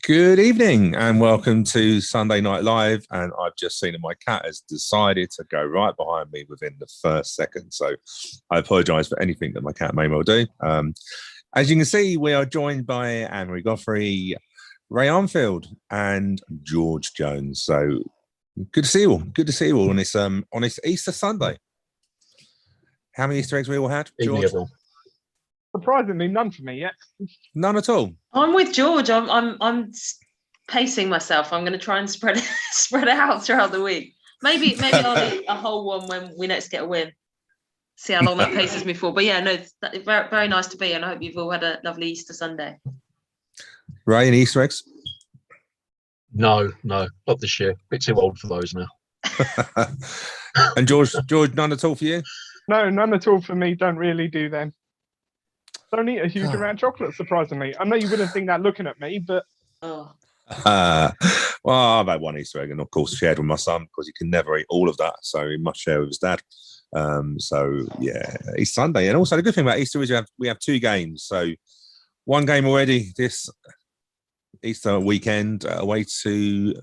Good evening and welcome to Sunday Night Live. And I've just seen that my cat has decided to go right behind me within the first second. So I apologise for anything that my cat may well do. As you can see, we are joined by Godfrey, Ray Armfield, and George Jones. So good to see you all. Good to see you all on this Easter Sunday. How many Easter eggs we all had, George? Surprisingly, none for me yet. None at all. I'm with George. I'm pacing myself. I'm going to try and spread it out throughout the week. Maybe I'll eat a whole one when we next get a win. See how long that paces me for. But yeah, no, it's very, very nice to be, and I hope you've all had a lovely Easter Sunday. Ray, any Easter eggs? No, not this year. Bit too old for those now. And George, none at all for you? No, none at all for me. Don't really do them. Don't eat a huge amount of chocolate, surprisingly. I know you wouldn't think that looking at me, but... Well, I've had one Easter egg, and of course shared with my son, because he can never eat all of that, so he must share with his dad. So yeah, it's Sunday. And also the good thing about Easter is we have two games. So one game already this Easter weekend away to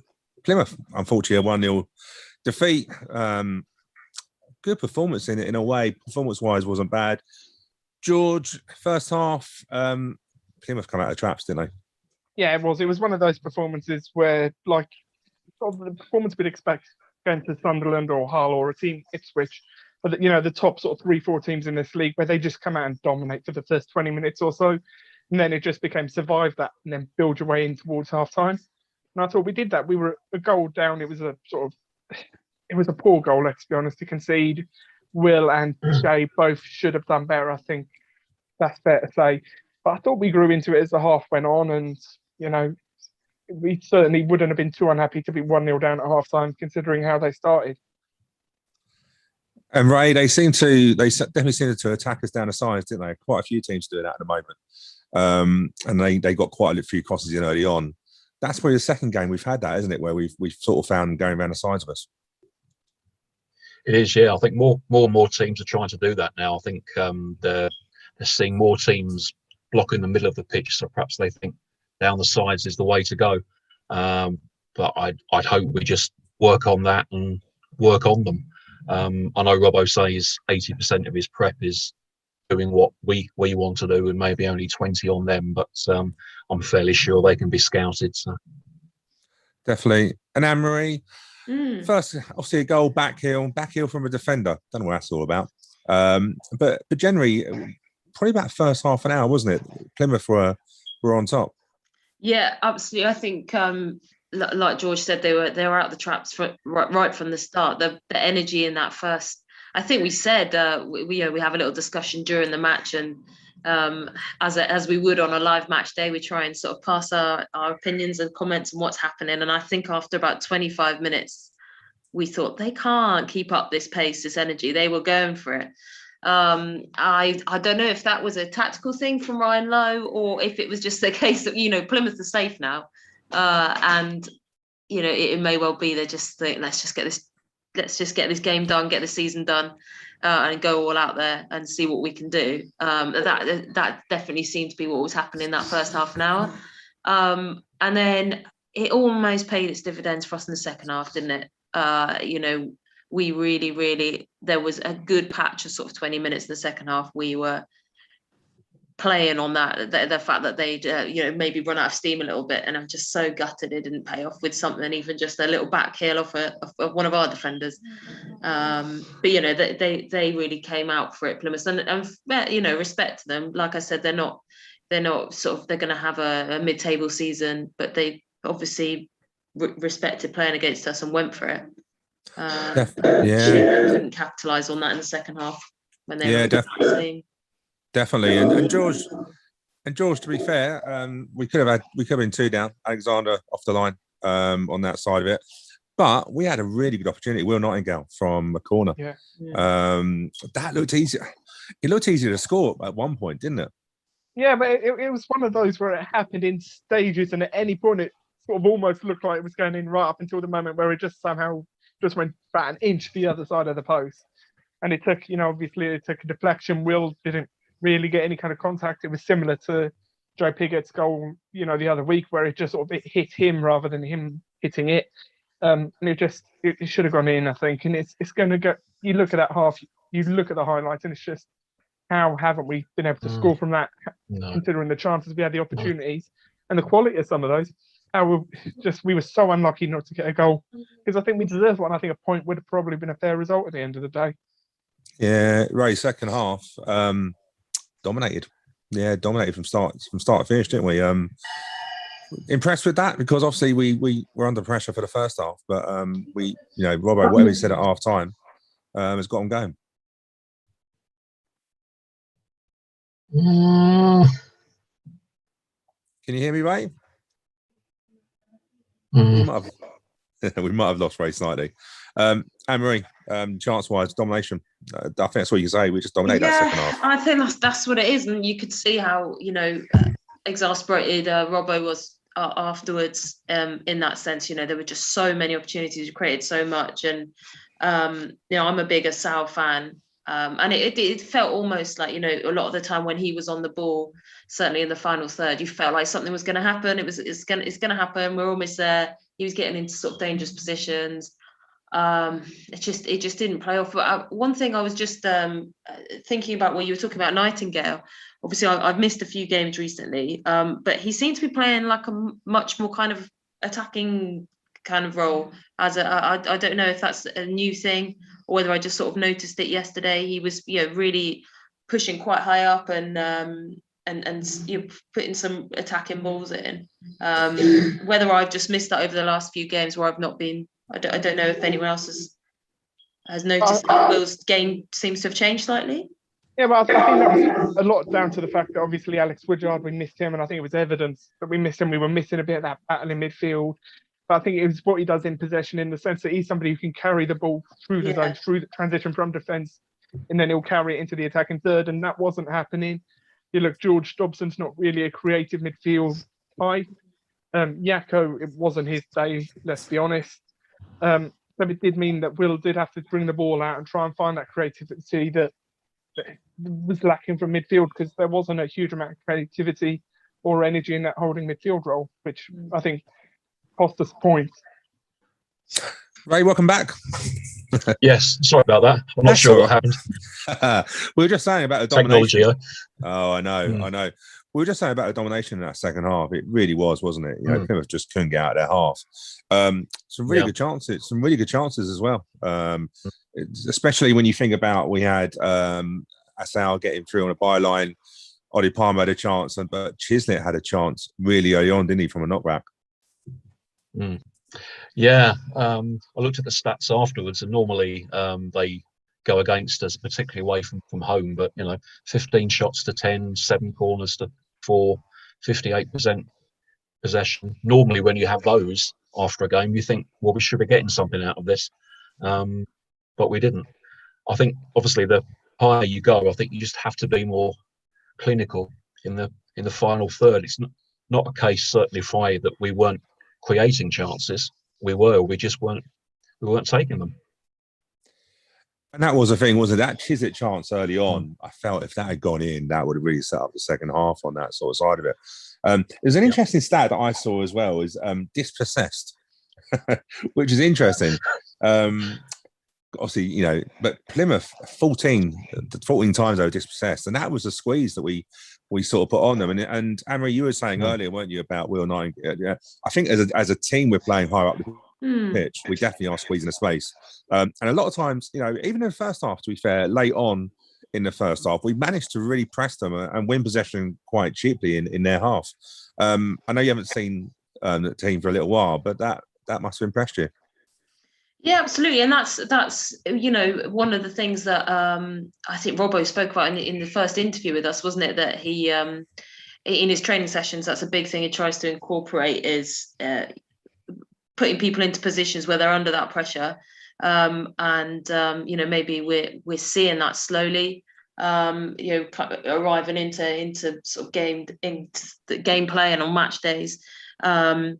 Plymouth. Unfortunately, a 1-0 defeat. Good performance in a way. Performance-wise wasn't bad. George, first half, Plymouth come out of traps, didn't they? Yeah, it was. It was one of those performances where, like, sort of the performance we'd expect going to Sunderland or Hull or a team Ipswich, but the top sort of 3-4 teams in this league, where they just come out and dominate for the first 20 minutes or so, and then it just became survive that and then build your way in towards half time. And I thought we did that. We were a goal down. It was a poor goal, let's be honest, to concede. Will and Shay both should have done better. I think that's fair to say. But I thought we grew into it as the half went on, and we certainly wouldn't have been too unhappy to be 1-0 down at half time, considering how they started. And Ray, they definitely seemed to attack us down the sides, didn't they? Quite a few teams doing that at the moment, and they got quite a few crosses in early on. That's probably the second game we've had that, isn't it? Where we've sort of found going around the sides of us. It is, yeah. I think more and more teams are trying to do that now. I think they're seeing more teams blocking the middle of the pitch, so perhaps they think down the sides is the way to go. But I'd hope we just work on that and work on them. I know Robbo says 80% of his prep is doing what we want to do, and maybe only 20 on them. But I'm fairly sure they can be scouted. So. Definitely. And Anne-Marie. First, obviously, a goal back heel from a defender. Don't know what that's all about. But generally, probably about first half an hour, wasn't it? Plymouth were on top. Yeah, absolutely. I think, like George said, they were out the traps right from the start. The energy in that first. I think we said we have a little discussion during the match, and as we would on a live match day, we try and sort of pass our opinions and comments on what's happening. And I think after about 25 minutes, we thought they can't keep up this pace, this energy. They were going for it. I don't know if that was a tactical thing from Ryan Lowe, or if it was just the case that Plymouth are safe now, and it may well be they just think let's just get this game done, get the season done. And go all out there and see what we can do. That definitely seemed to be what was happening in that first half an hour. And then it almost paid its dividends for us in the second half, didn't it? We really, there was a good patch of sort of 20 minutes in the second half. We were playing on that, the fact that they'd maybe run out of steam a little bit, and I'm just so gutted it didn't pay off with something, even just a little back heel off of one of our defenders. But they really came out for it, Plymouth, and respect to them. Like I said, they're not sort of, they're going to have a mid-table season, but they obviously respected playing against us and went for it. Couldn't capitalise on that in the second half when they were definitely. Definitely, and George, to be fair, we could have been 2 down. Alexander off the line on that side of it, but we had a really good opportunity. Will Nightingale from a corner. Yeah. That looked easy. It looked easier to score at one point, didn't it? Yeah, but it was one of those where it happened in stages, and at any point it sort of almost looked like it was going in right up until the moment where it just somehow just went about an inch the other side of the post, and it took obviously it took a deflection. Will didn't really get any kind of contact. It was similar to Joe Pigot's goal, the other week, where it just sort of it hit him rather than him hitting it. And it should have gone in, I think. And it's going to go. You look at that half, you look at the highlights, and it's just, how haven't we been able to score from that? No. Considering the chances we had, the opportunities, and the quality of some of those. We were so unlucky not to get a goal, because I think we deserved one. I think a point would have probably been a fair result at the end of the day. Yeah, Ray, second half, dominated. Yeah, dominated from start to finish, didn't we? Impressed with that, because obviously we were under pressure for the first half, but Robbo, whatever he said at half time, has got them going. Can you hear me, Ray? We might have lost Ray slightly. Anne-Marie, chance-wise, domination. I think that's what you can say. We just dominated that second half. I think that's what it is, and you could see how exasperated Robbo was afterwards. In that sense, there were just so many opportunities. We created so much, and I'm a bigger Sal fan. And it felt almost like, a lot of the time when he was on the ball, certainly in the final third, you felt like something was going to happen. It's going to happen. We're almost there. He was getting into sort of dangerous positions. It just didn't play off. But one thing I was just thinking about when you were talking about Nightingale. Obviously, I've missed a few games recently, but he seemed to be playing like a much more kind of attacking kind of role. I don't know if that's a new thing, or whether I just sort of noticed it yesterday. He was, really pushing quite high up and putting some attacking balls in. Whether I've just missed that over the last few games where I've not been, I don't know if anyone else has noticed that Will's game seems to have changed slightly. Yeah, but I think that was a lot down to the fact that obviously Alex Woodyard, we missed him, and I think it was evidence that we missed him. We were missing a bit of that battle in midfield. But I think it was what he does in possession, in the sense that he's somebody who can carry the ball through the zone, through the transition from defence, and then he'll carry it into the attacking third, and that wasn't happening. You look, George Dobson's not really a creative midfield type. Yako, it wasn't his day, let's be honest. So it did mean that Will did have to bring the ball out and try and find that creativity that was lacking from midfield, because there wasn't a huge amount of creativity or energy in that holding midfield role, which I think cost us points. Ray, welcome back. Yes, sorry about that. I'm not sure what happened. We were just saying about the domination. Technology. Oh, I know. We were just saying about the domination in that second half. It really was, wasn't it? Plymouth just couldn't get out of their half. Some really good chances as well. Especially when you think about, we had Asal getting through on a byline. Ollie Palmer had a chance, but Chislett had a chance really early on, didn't he, from a knockback? Yeah, I looked at the stats afterwards, and normally they go against us, particularly away from home. But 15 shots to 10, 7 corners to 4, 58% possession. Normally, when you have those after a game, you think, well, we should be getting something out of this, but we didn't. I think obviously the higher you go, I think you just have to be more clinical in the final third. It's not a case, certainly, Friday, that we weren't creating chances. We just weren't taking them. And that was the thing, wasn't it? That Chislett chance early on, I felt if that had gone in, that would have really set up the second half on that sort of side of it. There's an interesting stat that I saw as well, is dispossessed, which is interesting. Obviously, but Plymouth 14 times they were dispossessed, and that was a squeeze that we sort of put on them. And Anne-Marie, you were saying earlier, weren't you, about Will Knight? Yeah, I think as a team, we're playing higher up the pitch. We definitely are squeezing a space, and a lot of times, even in the first half, to be fair, late on in the first half, we managed to really press them and win possession quite cheaply in their half. I know you haven't seen the team for a little while, but that must have impressed you. Yeah, absolutely, and that's one of the things that I think Robbo spoke about in the first interview with us, wasn't it? That he in his training sessions, that's a big thing he tries to incorporate, is putting people into positions where they're under that pressure, maybe we're seeing that slowly, arriving into sort of into the gameplay and on match days, And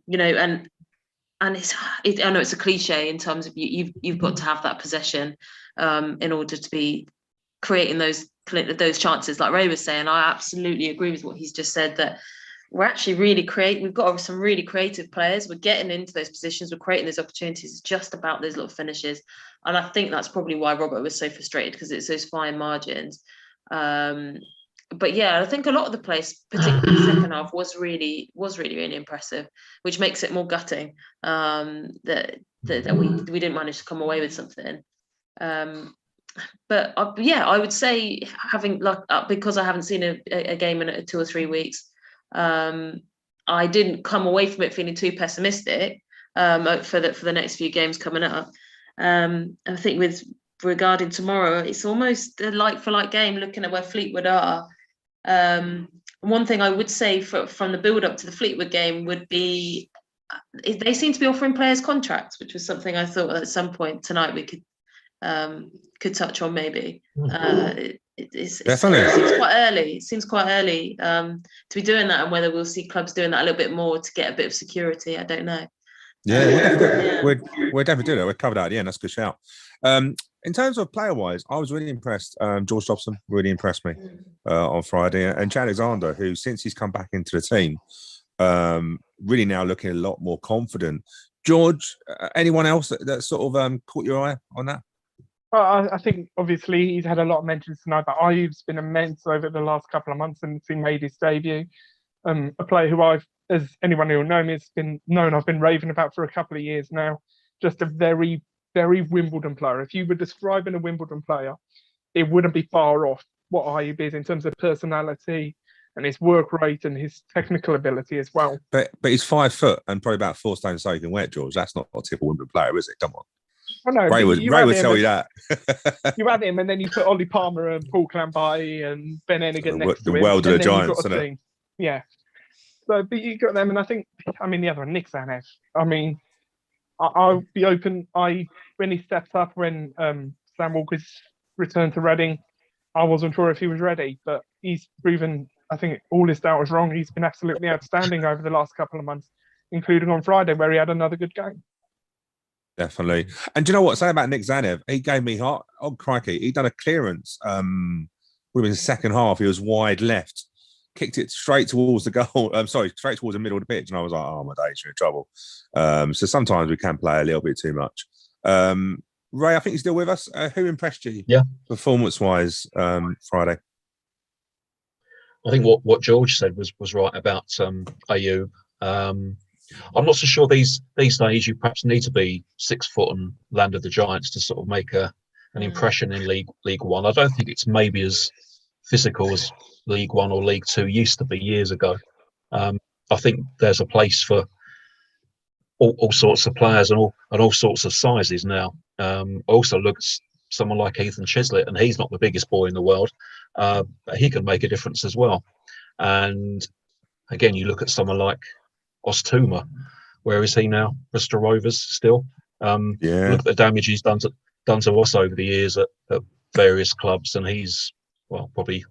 I know it's a cliche in terms of you've got to have that possession in order to be creating those chances, like Ray was saying. I absolutely agree with what he's just said, that we're actually really we've got some really creative players. We're getting into those positions. We're creating those opportunities. It's just about those little finishes. And I think that's probably why Robert was so frustrated, because it's those fine margins. But yeah, I think a lot of the plays, particularly the second half, was really impressive, which makes it more gutting that we didn't manage to come away with something. But yeah, I would say, having because I haven't seen a game in 2 or 3 weeks, I didn't come away from it feeling too pessimistic for the next few games coming up. I think regarding tomorrow, it's almost a like-for-like game, looking at where Fleetwood are. One thing I would say from the build-up to the Fleetwood game would be they seem to be offering players contracts, which was something I thought at some point tonight we could touch on maybe. It seems quite early. It seems quite early to be doing that, and whether we'll see clubs doing that a little bit more to get a bit of security, I don't know. Yeah, we're definitely doing it. We're covered out at the end. That's a good shout. In terms of player-wise, I was really impressed. George Dobson really impressed me on Friday, and Chad Alexander, who since he's come back into the team, really now looking a lot more confident. George, anyone else that sort of caught your eye on that? Well, I think obviously he's had a lot of mentions tonight, but Ayub's been immense over the last couple of months since he made his debut. A player who as anyone who will know me, I've been raving about for a couple of years now. Just a very, very Wimbledon player. If you were describing a Wimbledon player, it wouldn't be far off what Ayub is in terms of personality and his work rate and his technical ability as well. But he's 5 foot and probably about 4 stone soaking wet, George. That's not a typical Wimbledon player, is it? Come on. Well, no, Ray would tell you that. You have him, and then you put Ollie Palmer and Paul Clambai and Ben Ennigan next to him. The world of the Giants, isn't it? Yeah. So, but you got them, and the other one, Nick Zanev. I'll be open. When he stepped up, when Sam Walker's returned to Reading, I wasn't sure if he was ready, but he's proven, I think, all his doubt was wrong. He's been absolutely outstanding over the last couple of months, including on Friday, where he had another good game. Definitely. And do you know what? Say about Nick Zanev, he gave me heart. Oh, crikey. He done a clearance within the second half. He was wide left, kicked it straight towards the goal. Straight towards the middle of the pitch. And I was like, oh, my days, you're in trouble. So sometimes we can play a little bit too much. Ray, I think you're still with us. Who impressed you? Yeah. Performance-wise Friday? I think what George said was right about Ayub. I'm not so sure these days you perhaps need to be 6 foot and land of the Giants to sort of make an impression in League One. I don't think it's maybe as physical as League One or League Two used to be years ago. I think there's a place for all sorts of players and all sorts of sizes now. I also look at someone like Ethan Chislett, and he's not the biggest boy in the world, but he can make a difference as well. And again, you look at someone like Ostuma. Where is he now? Bristol Rovers still. Look at the damage he's done to us over the years at various clubs, and he's probably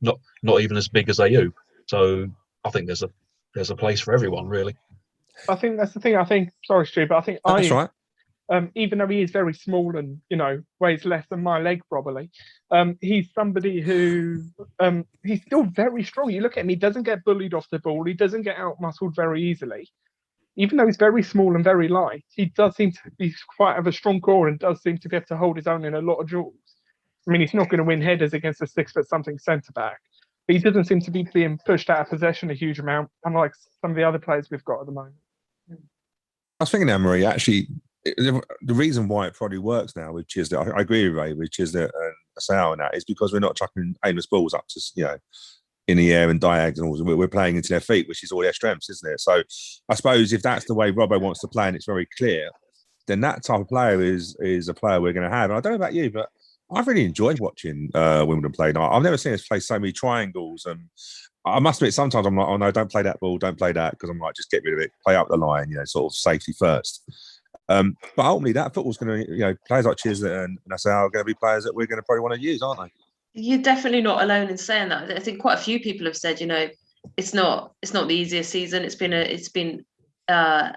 not even as big as Ayub. So I think there's a place for everyone, really. I think that's the thing. Sorry, Stu, but I think that's right. Even though he is very small and weighs less than my leg probably, he's somebody who he's still very strong. You look at him; he doesn't get bullied off the ball. He doesn't get out-muscled very easily. Even though he's very small and very light, he does seem to be quite have a strong core and does seem to be able to hold his own in a lot of duels. I mean, he's not going to win headers against a 6 foot something centre back, but he doesn't seem to be being pushed out of possession a huge amount, unlike some of the other players we've got at the moment. I was thinking, Anne-Marie, actually, the reason why it probably works now, which is that I agree with Ray, which is that Sal and that is because we're not chucking aimless balls up to in the air and diagonals. We're playing into their feet, which is all their strengths, isn't it? So I suppose if that's the way Robbo wants to play and it's very clear, then that type of player is a player we're going to have. And I don't know about you, but I've really enjoyed watching Wimbledon play. I've never seen us play so many triangles, and I must admit sometimes I'm like, oh no, don't play that ball, don't play that, because I'm like, just get rid of it, play up the line, sort of safety first. But ultimately, that football's going to, players like Chislett and Nassau are going to be players that we're going to probably want to use, aren't they? You're definitely not alone in saying that. I think quite a few people have said, it's not the easiest season. It's been a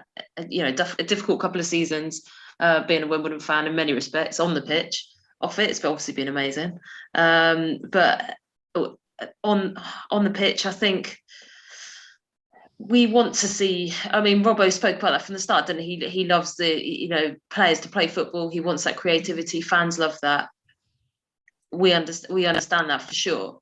difficult couple of seasons being a Wimbledon fan in many respects. On the pitch, off it, it's obviously been amazing. But on the pitch, I think we want to see. I mean, Robbo spoke about that from the start, didn't he? He loves the players to play football. He wants that creativity. Fans love that. We understand that for sure.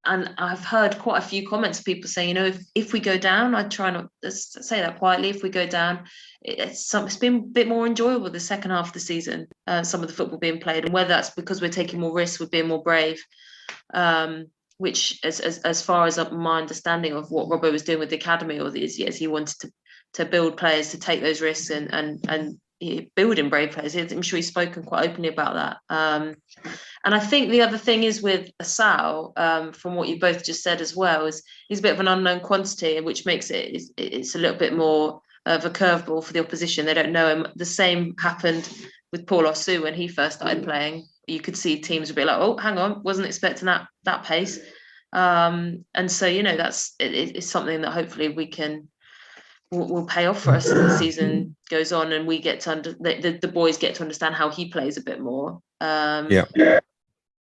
And I've heard quite a few comments of people saying, if we go down, I try not to say that quietly. If we go down, it's been a bit more enjoyable the second half of the season. Some of the football being played, and whether that's because we're taking more risks, we're being more brave. Which, as far as my understanding of what Robbo was doing with the academy, or these years, he wanted to build players to take those risks and building brave players. I'm sure he's spoken quite openly about that. And I think the other thing is with Asal, from what you both just said as well, is he's a bit of an unknown quantity, which makes it's a little bit more of a curveball for the opposition. They don't know him. The same happened with Paul Osu when he first started playing. You could see teams would be like, oh, hang on, wasn't expecting that pace. And so, it's something that hopefully will pay off for us as the season goes on, and we get to the boys get to understand how he plays a bit more.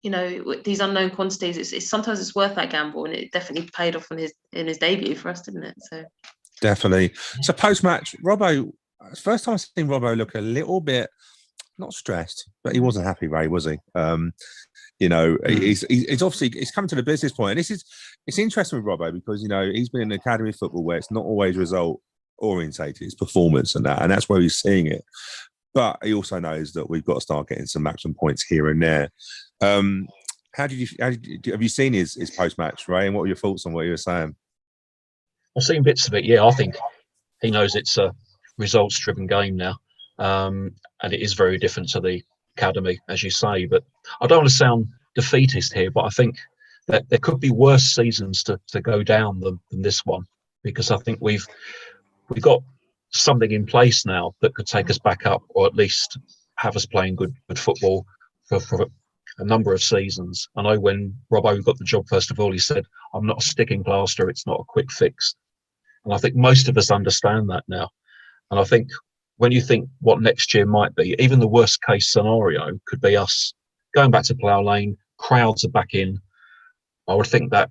These unknown quantities, it's sometimes worth that gamble, and it definitely paid off in his debut for us, didn't it? So definitely. So post-match, Robbo, first time I've seen Robbo look a little bit not stressed, but he wasn't happy, Ray, was he? He's obviously come to the business point, and it's interesting with Robbo because he's been in the academy of football where it's not always result orientated, it's performance and that's where he's seeing it. But he also knows that we've got to start getting some maximum points here and there. Have you seen his post-match, Ray? And what were your thoughts on what he was saying? I've seen bits of it. Yeah, I think he knows it's a results-driven game now, and it is very different to the academy, as you say. But I don't want to sound defeatist here, but I think that there could be worse seasons to go down than this one, because I think we've got something in place now that could take us back up, or at least have us playing good football for a number of seasons. I know when Robbo got the job, first of all, he said, I'm not a sticking plaster, it's not a quick fix. And I think most of us understand that now. And I think when you think what next year might be, even the worst case scenario could be us going back to Plough Lane, crowds are back in. I would think that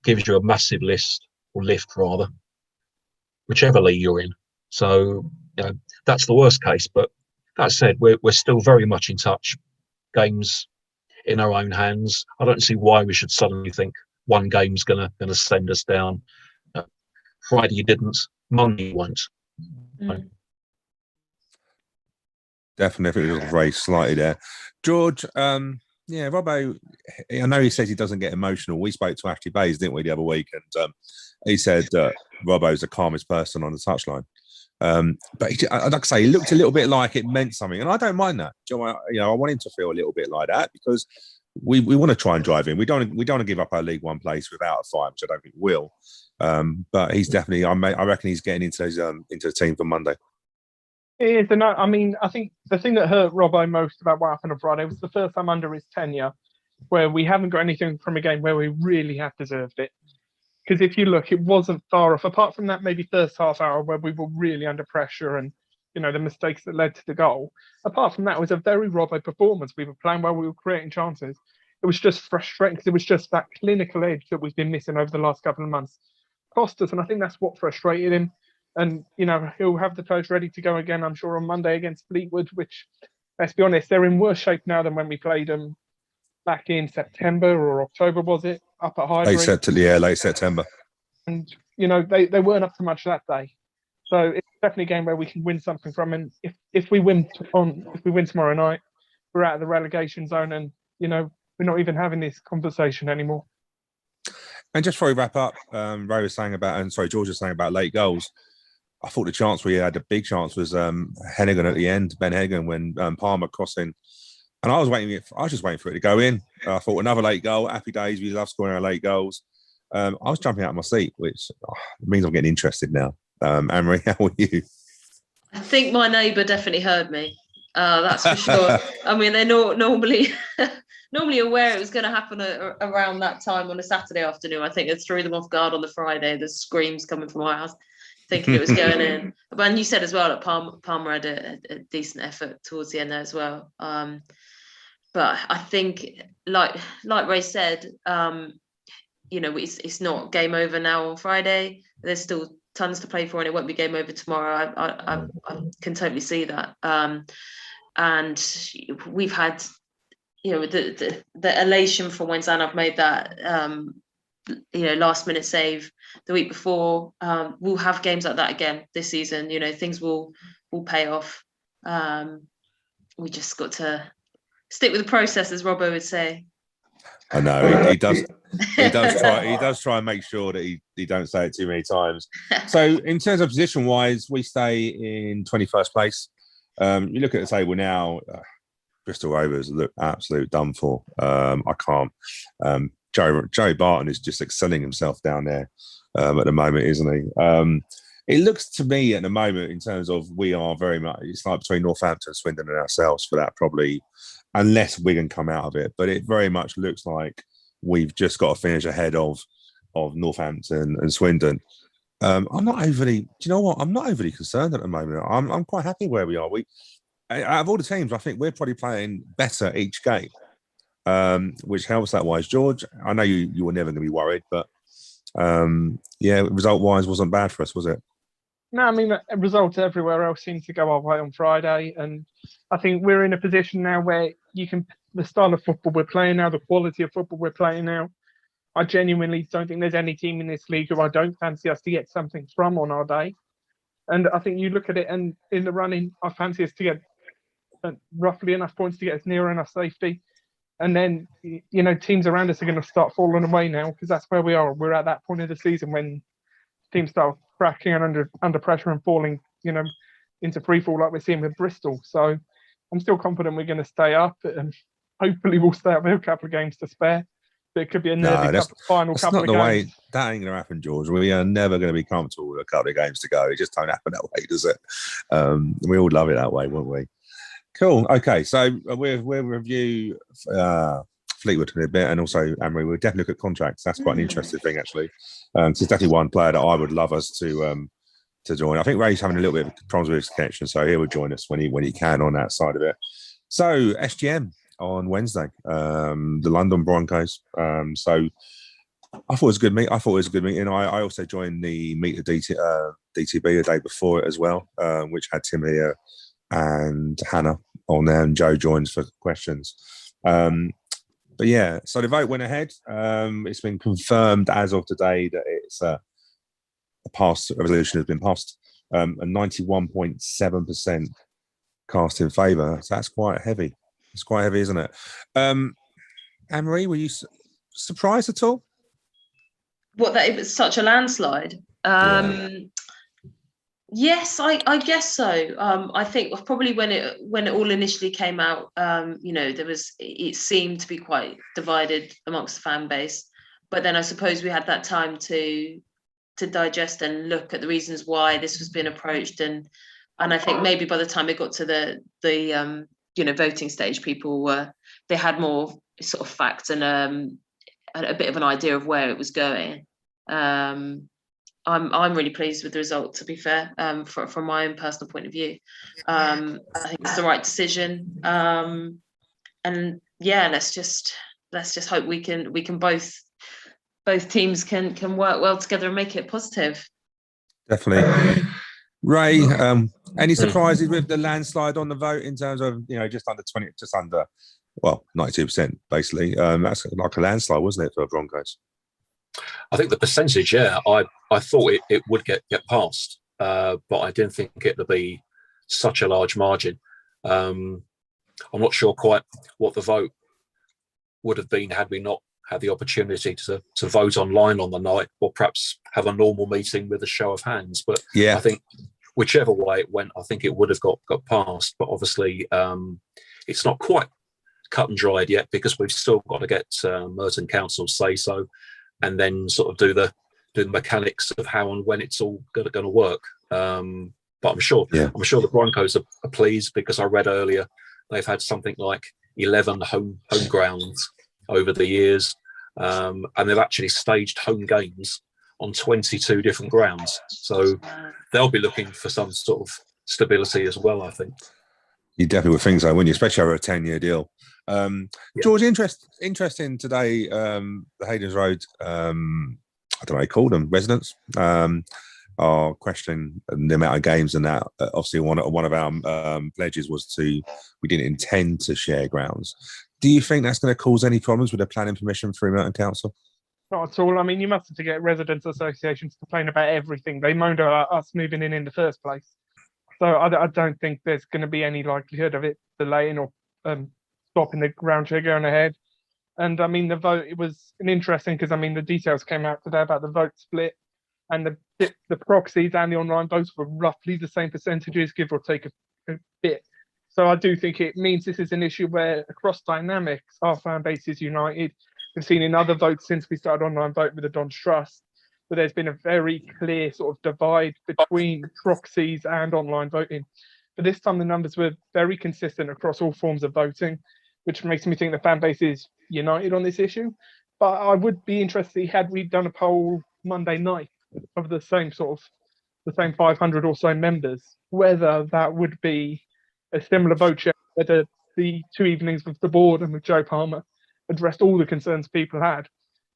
gives you a massive lift, whichever league you're in. So that's the worst case. But that said, we're still very much in touch. Games in our own hands. I don't see why we should suddenly think one game's gonna send us down. Friday you didn't, Monday you won't. Definitely was very slightly there. George, Robbo, I know he says he doesn't get emotional. We spoke to Ashley Bays, didn't we, the other week? And he said that Robbo's the calmest person on the touchline. But I'd like to say, he looked a little bit like it meant something. And I don't mind that. I want him to feel a little bit like that because we want to try and drive in. We don't want to give up our League One place without a fight, which I don't think we will. But he's definitely, I reckon he's getting into the team for Monday. It is, and I think the thing that hurt Robbo most about what happened on Friday was the first time under his tenure where we haven't got anything from a game where we really have deserved it. Because if you look, it wasn't far off. Apart from that maybe first half hour where we were really under pressure and, the mistakes that led to the goal. Apart from that, it was a very Robbo performance. We were playing well, we were creating chances. It was just frustrating because it was just that clinical edge that we've been missing over the last couple of months. Cost us, and I think that's what frustrated him. And, he'll have the players ready to go again, I'm sure, on Monday against Fleetwood, which, let's be honest, they're in worse shape now than when we played them back in September or October, was it? Up at Highbury. Late September. And, they weren't up to much that day. So it's definitely a game where we can win something from. And if we win tomorrow night, we're out of the relegation zone and, we're not even having this conversation anymore. And just before we wrap up, George was saying about late goals. I thought the chance we had, a big chance, was Hennigan at the end, Ben Hennigan, when Palmer crossing. And I was just waiting for it to go in. I thought another late goal, happy days, we love scoring our late goals. I was jumping out of my seat, which means I'm getting interested now. Anne-Marie, how are you? I think my neighbour definitely heard me. That's for sure. I mean, they're normally aware it was going to happen around that time on a Saturday afternoon. I think it threw them off guard on the Friday. The screams coming from my house, thinking it was going in. But you said as well that Palmer had a decent effort towards the end there as well. But I think, like Ray said, it's not game over now on Friday. There's still tons to play for, and it won't be game over tomorrow. I can totally see that. And we've had, the elation from when Zanav made that, last minute save the week before. We'll have games like that again this season. Things will pay off. We just got to stick with the process, as Robbo would say. I know he does. He does try and make sure that he don't say it too many times. So in terms of position wise, we stay in 21st place. You look at the table now. Bristol Rovers look absolute done for. I can't. Joey Barton is just excelling himself down there at the moment, isn't he? It looks to me at the moment, in terms of, we are very much, it's like between Northampton, Swindon and ourselves for that, probably, unless Wigan come out of it. But it very much looks like we've just got to finish ahead of Northampton and Swindon. I'm not overly, do you know what? I'm not overly concerned at the moment. I'm quite happy where we are. Out of all the teams, I think we're probably playing better each game, which helps that wise. George, I know you were never going to be worried, but result-wise wasn't bad for us, was it? No, I mean, results everywhere else seem to go our way on Friday. And I think we're in a position now where the style of football we're playing now, the quality of football we're playing now, I genuinely don't think there's any team in this league who I don't fancy us to get something from on our day. And I think you look at it, and in the running, I fancy us to get roughly enough points to get us near enough safety. And then, teams around us are going to start falling away now, because that's where we are. We're at that point of the season when teams start cracking and under pressure and falling, into free fall like we're seeing with Bristol. So I'm still confident we're going to stay up, and hopefully we'll stay up with a couple of games to spare. But it could be a nervy final couple of games. Way. That ain't going to happen, George. We are never going to be comfortable with a couple of games to go. It just don't happen that way, does it? We all love it that way, won't we? Cool. Okay, so we'll review Fleetwood in a bit, and also Amory. We'll definitely look at contracts. That's quite an interesting thing, actually. It's definitely one player that I would love us to join. I think Ray's having a little bit of problems with his connection, so he will join us when he can on that side of it. So SGM on Wednesday, the London Broncos. So I thought it was a good meet. And I also joined the meet at DTB the day before it as well, which had Tim here and Hannah on there, and Joe joins for questions. But yeah, so the vote went ahead. It's been confirmed as of today that it's a resolution has been passed, and 91.7% cast in favour. So that's quite heavy. It's quite heavy, isn't it? Anne-Marie, were you surprised at all? What, that it was such a landslide? Yes, I guess so. I think probably when it all initially came out, it seemed to be quite divided amongst the fan base. But then I suppose we had that time to digest and look at the reasons why this was being approached, and I think maybe by the time it got to the voting stage, people they had more sort of facts and a bit of an idea of where it was going. I'm really pleased with the result, to be fair, from my own personal point of view. I think it's the right decision. And yeah, let's just hope we can both teams can work well together and make it positive. Definitely. Ray, any surprises with the landslide on the vote in terms of, just under 92%, basically. That's like a landslide, wasn't it, for Broncos? I think the percentage, I thought it would get passed, but I didn't think it would be such a large margin. I'm not sure quite what the vote would have been had we not had the opportunity to vote online on the night, or perhaps have a normal meeting with a show of hands. But yeah, I think whichever way it went, I think it would have got passed. But obviously, it's not quite cut and dried yet, because we've still got to get Merton Council's say so, and then sort of do the mechanics of how and when it's all going to work. But I'm sure the Broncos are pleased, because I read earlier they've had something like 11 home grounds over the years, and they've actually staged home games on 22 different grounds. So they'll be looking for some sort of stability as well, I think. You definitely would think so, wouldn't you? Especially over a 10-year deal. George, interesting today. The Hayden's Road, I don't know, they call them residents. Are questioning the amount of games and that. Obviously, one of our pledges was we didn't intend to share grounds. Do you think that's going to cause any problems with the planning permission through Merton Council? Not at all. I mean, you mustn't forget residents' associations complain about everything. They moaned about us moving in the first place. So I don't think there's going to be any likelihood of it delaying or stopping the ground share going ahead. And I mean, the vote, it was interesting because I mean, the details came out today about the vote split, and the proxies and the online votes were roughly the same percentages, give or take a bit. So I do think it means this is an issue where across dynamics, our fan base is united. We've seen in other votes since we started online vote with the Don's Trust, but there's been a very clear sort of divide between proxies and online voting. But this time the numbers were very consistent across all forms of voting, which makes me think the fan base is united on this issue. But I would be interested had we done a poll Monday night of the same 500 or so members, whether that would be a similar vote share, whether the 2 evenings with the board and with Joe Palmer addressed all the concerns people had.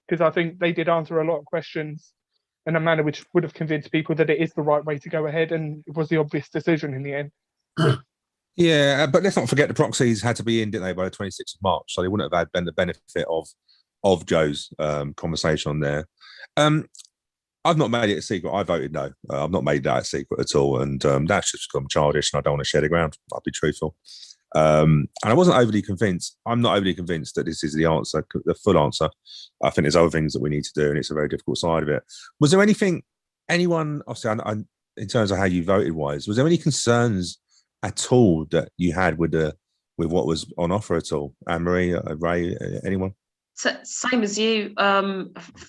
Because I think they did answer a lot of questions in a manner which would have convinced people that it is the right way to go ahead, and it was the obvious decision in the end. Yeah, but let's not forget the proxies had to be in, didn't they, by the 26th of March, so they wouldn't have had the benefit of Joe's conversation on there. I've not made it a secret. I voted no. I've not made that a secret at all, and that's just become childish, and I don't want to share the ground. I'll be truthful. And I wasn't overly convinced. I'm not overly convinced that this is the answer, the full answer. I think there's other things that we need to do, and it's a very difficult side of it. Was there anyone, obviously, in terms of how you voted wise, was there any concerns at all that you had with what was on offer at all? Anne-Marie, Ray, anyone? So, same as you,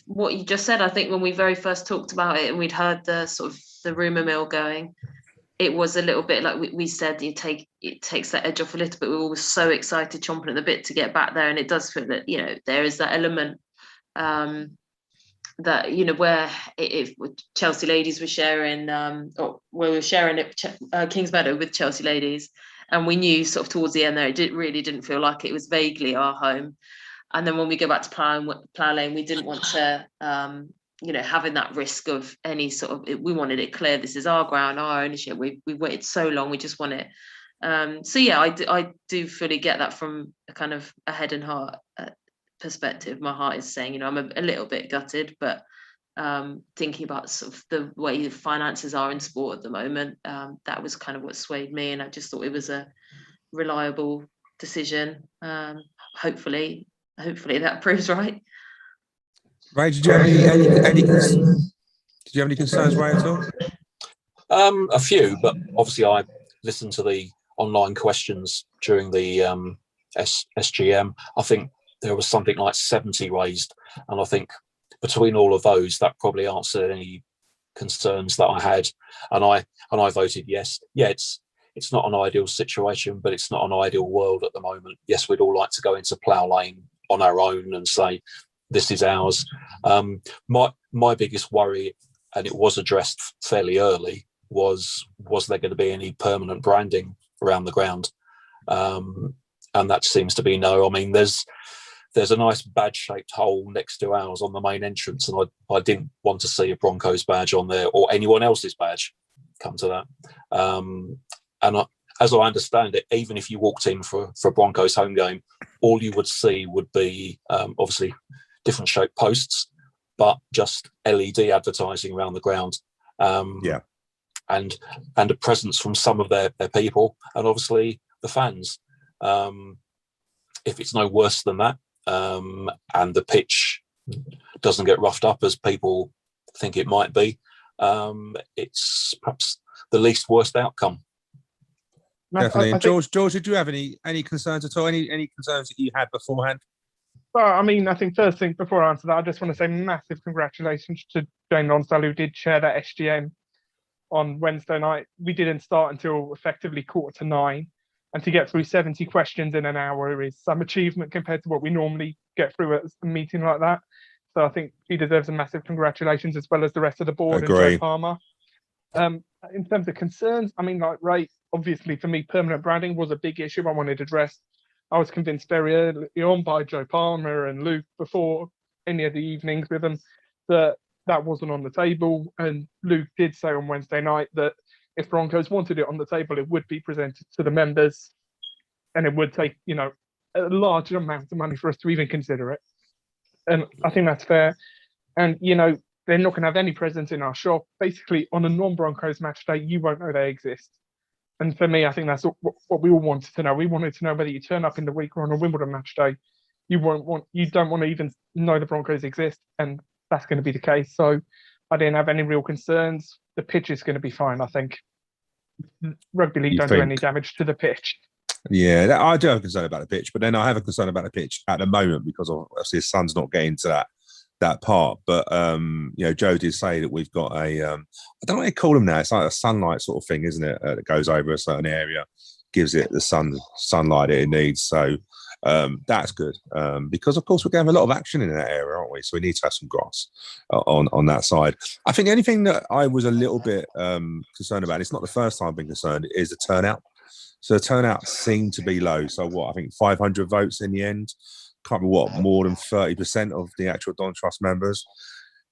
what you just said. I think when we very first talked about it and we'd heard the sort of the rumor mill going, it was a little bit like we said, it takes that edge off a little bit. We were all so excited, chomping at the bit to get back there, and it does feel that there is that element that where if Chelsea ladies were sharing, or where we were sharing it, Kings Meadow with Chelsea ladies, and we knew sort of towards the end there, it really didn't feel like it was vaguely our home. And then when we go back to Plough Lane, we didn't want to, having that risk of any sort of, we wanted it clear, this is our ground, our ownership. We waited so long, we just want it. So yeah, I do fully get that from a kind of a head and heart perspective. My heart is saying, I'm a little bit gutted, but thinking about sort of the way the finances are in sport at the moment, that was kind of what swayed me, and I just thought it was a reliable decision. Hopefully that proves right. Ray, did you have any concerns, Ray, at all? A few, but obviously I listened to the online questions during the SGM. I think there was something like 70 raised, and I think between all of those, that probably answered any concerns that I had, and I voted yes. Yeah, it's not an ideal situation, but it's not an ideal world at the moment. Yes, we'd all like to go into Plough Lane on our own and say this is ours. My biggest worry, and it was addressed fairly early, was there going to be any permanent branding around the ground? And that seems to be no. I mean, there's a nice badge-shaped hole next to ours on the main entrance, and I didn't want to see a Broncos badge on there or anyone else's badge. Come to that. As I understand it, even if you walked in for a Broncos home game, all you would see would be obviously different shaped posts, but just LED advertising around the ground. And a presence from some of their people, and obviously the fans. If it's no worse than that, and the pitch doesn't get roughed up as people think it might be, it's perhaps the least worst outcome. Definitely. George, did you have any concerns at all? Any concerns that you had beforehand? Well, I mean, I think first thing before I answer that, I just want to say massive congratulations to Jane Lonsdale, who did chair that SGM on Wednesday night. We didn't start until effectively 8:45, and to get through 70 questions in an hour is some achievement compared to what we normally get through at a meeting like that. So I think she deserves a massive congratulations, as well as the rest of the board. Agree. And Joe Palmer. in terms of concerns, I mean, like Ray, obviously for me, permanent branding was a big issue I wanted addressed. I was convinced very early on by Joe Palmer and Luke before any of the evenings with them that that wasn't on the table. And Luke did say on Wednesday night that if Broncos wanted it on the table, it would be presented to the members, and it would take, you know, a large amount of money for us to even consider it. And I think that's fair. And, you know, they're not going to have any presence in our shop. Basically, on a non-Broncos match day, you won't know they exist. And for me, I think that's what we all wanted to know. We wanted to know whether you turn up in the week or on a Wimbledon match day, you don't want to even know the Broncos exist, and that's going to be the case. So I didn't have any real concerns. The pitch is going to be fine, I think. Rugby league don't do any damage to the pitch. Yeah, I do have a concern about the pitch, but then I have a concern about the pitch at the moment because obviously his son's not getting to that part. But you know, Joe did say that we've got a I don't know what they call them now. It's like a sunlight sort of thing, isn't it? That goes over a certain area, gives it the sunlight it needs. So that's good because of course we're going to have a lot of action in that area, aren't we? So we need to have some grass on that side. I think the only thing that I was a little bit concerned about, it's not the first time I've been concerned, is the turnout. So the turnout seemed to be low. So what, I think 500 votes in the end. Can't be more than 30% of the actual Don Trust members.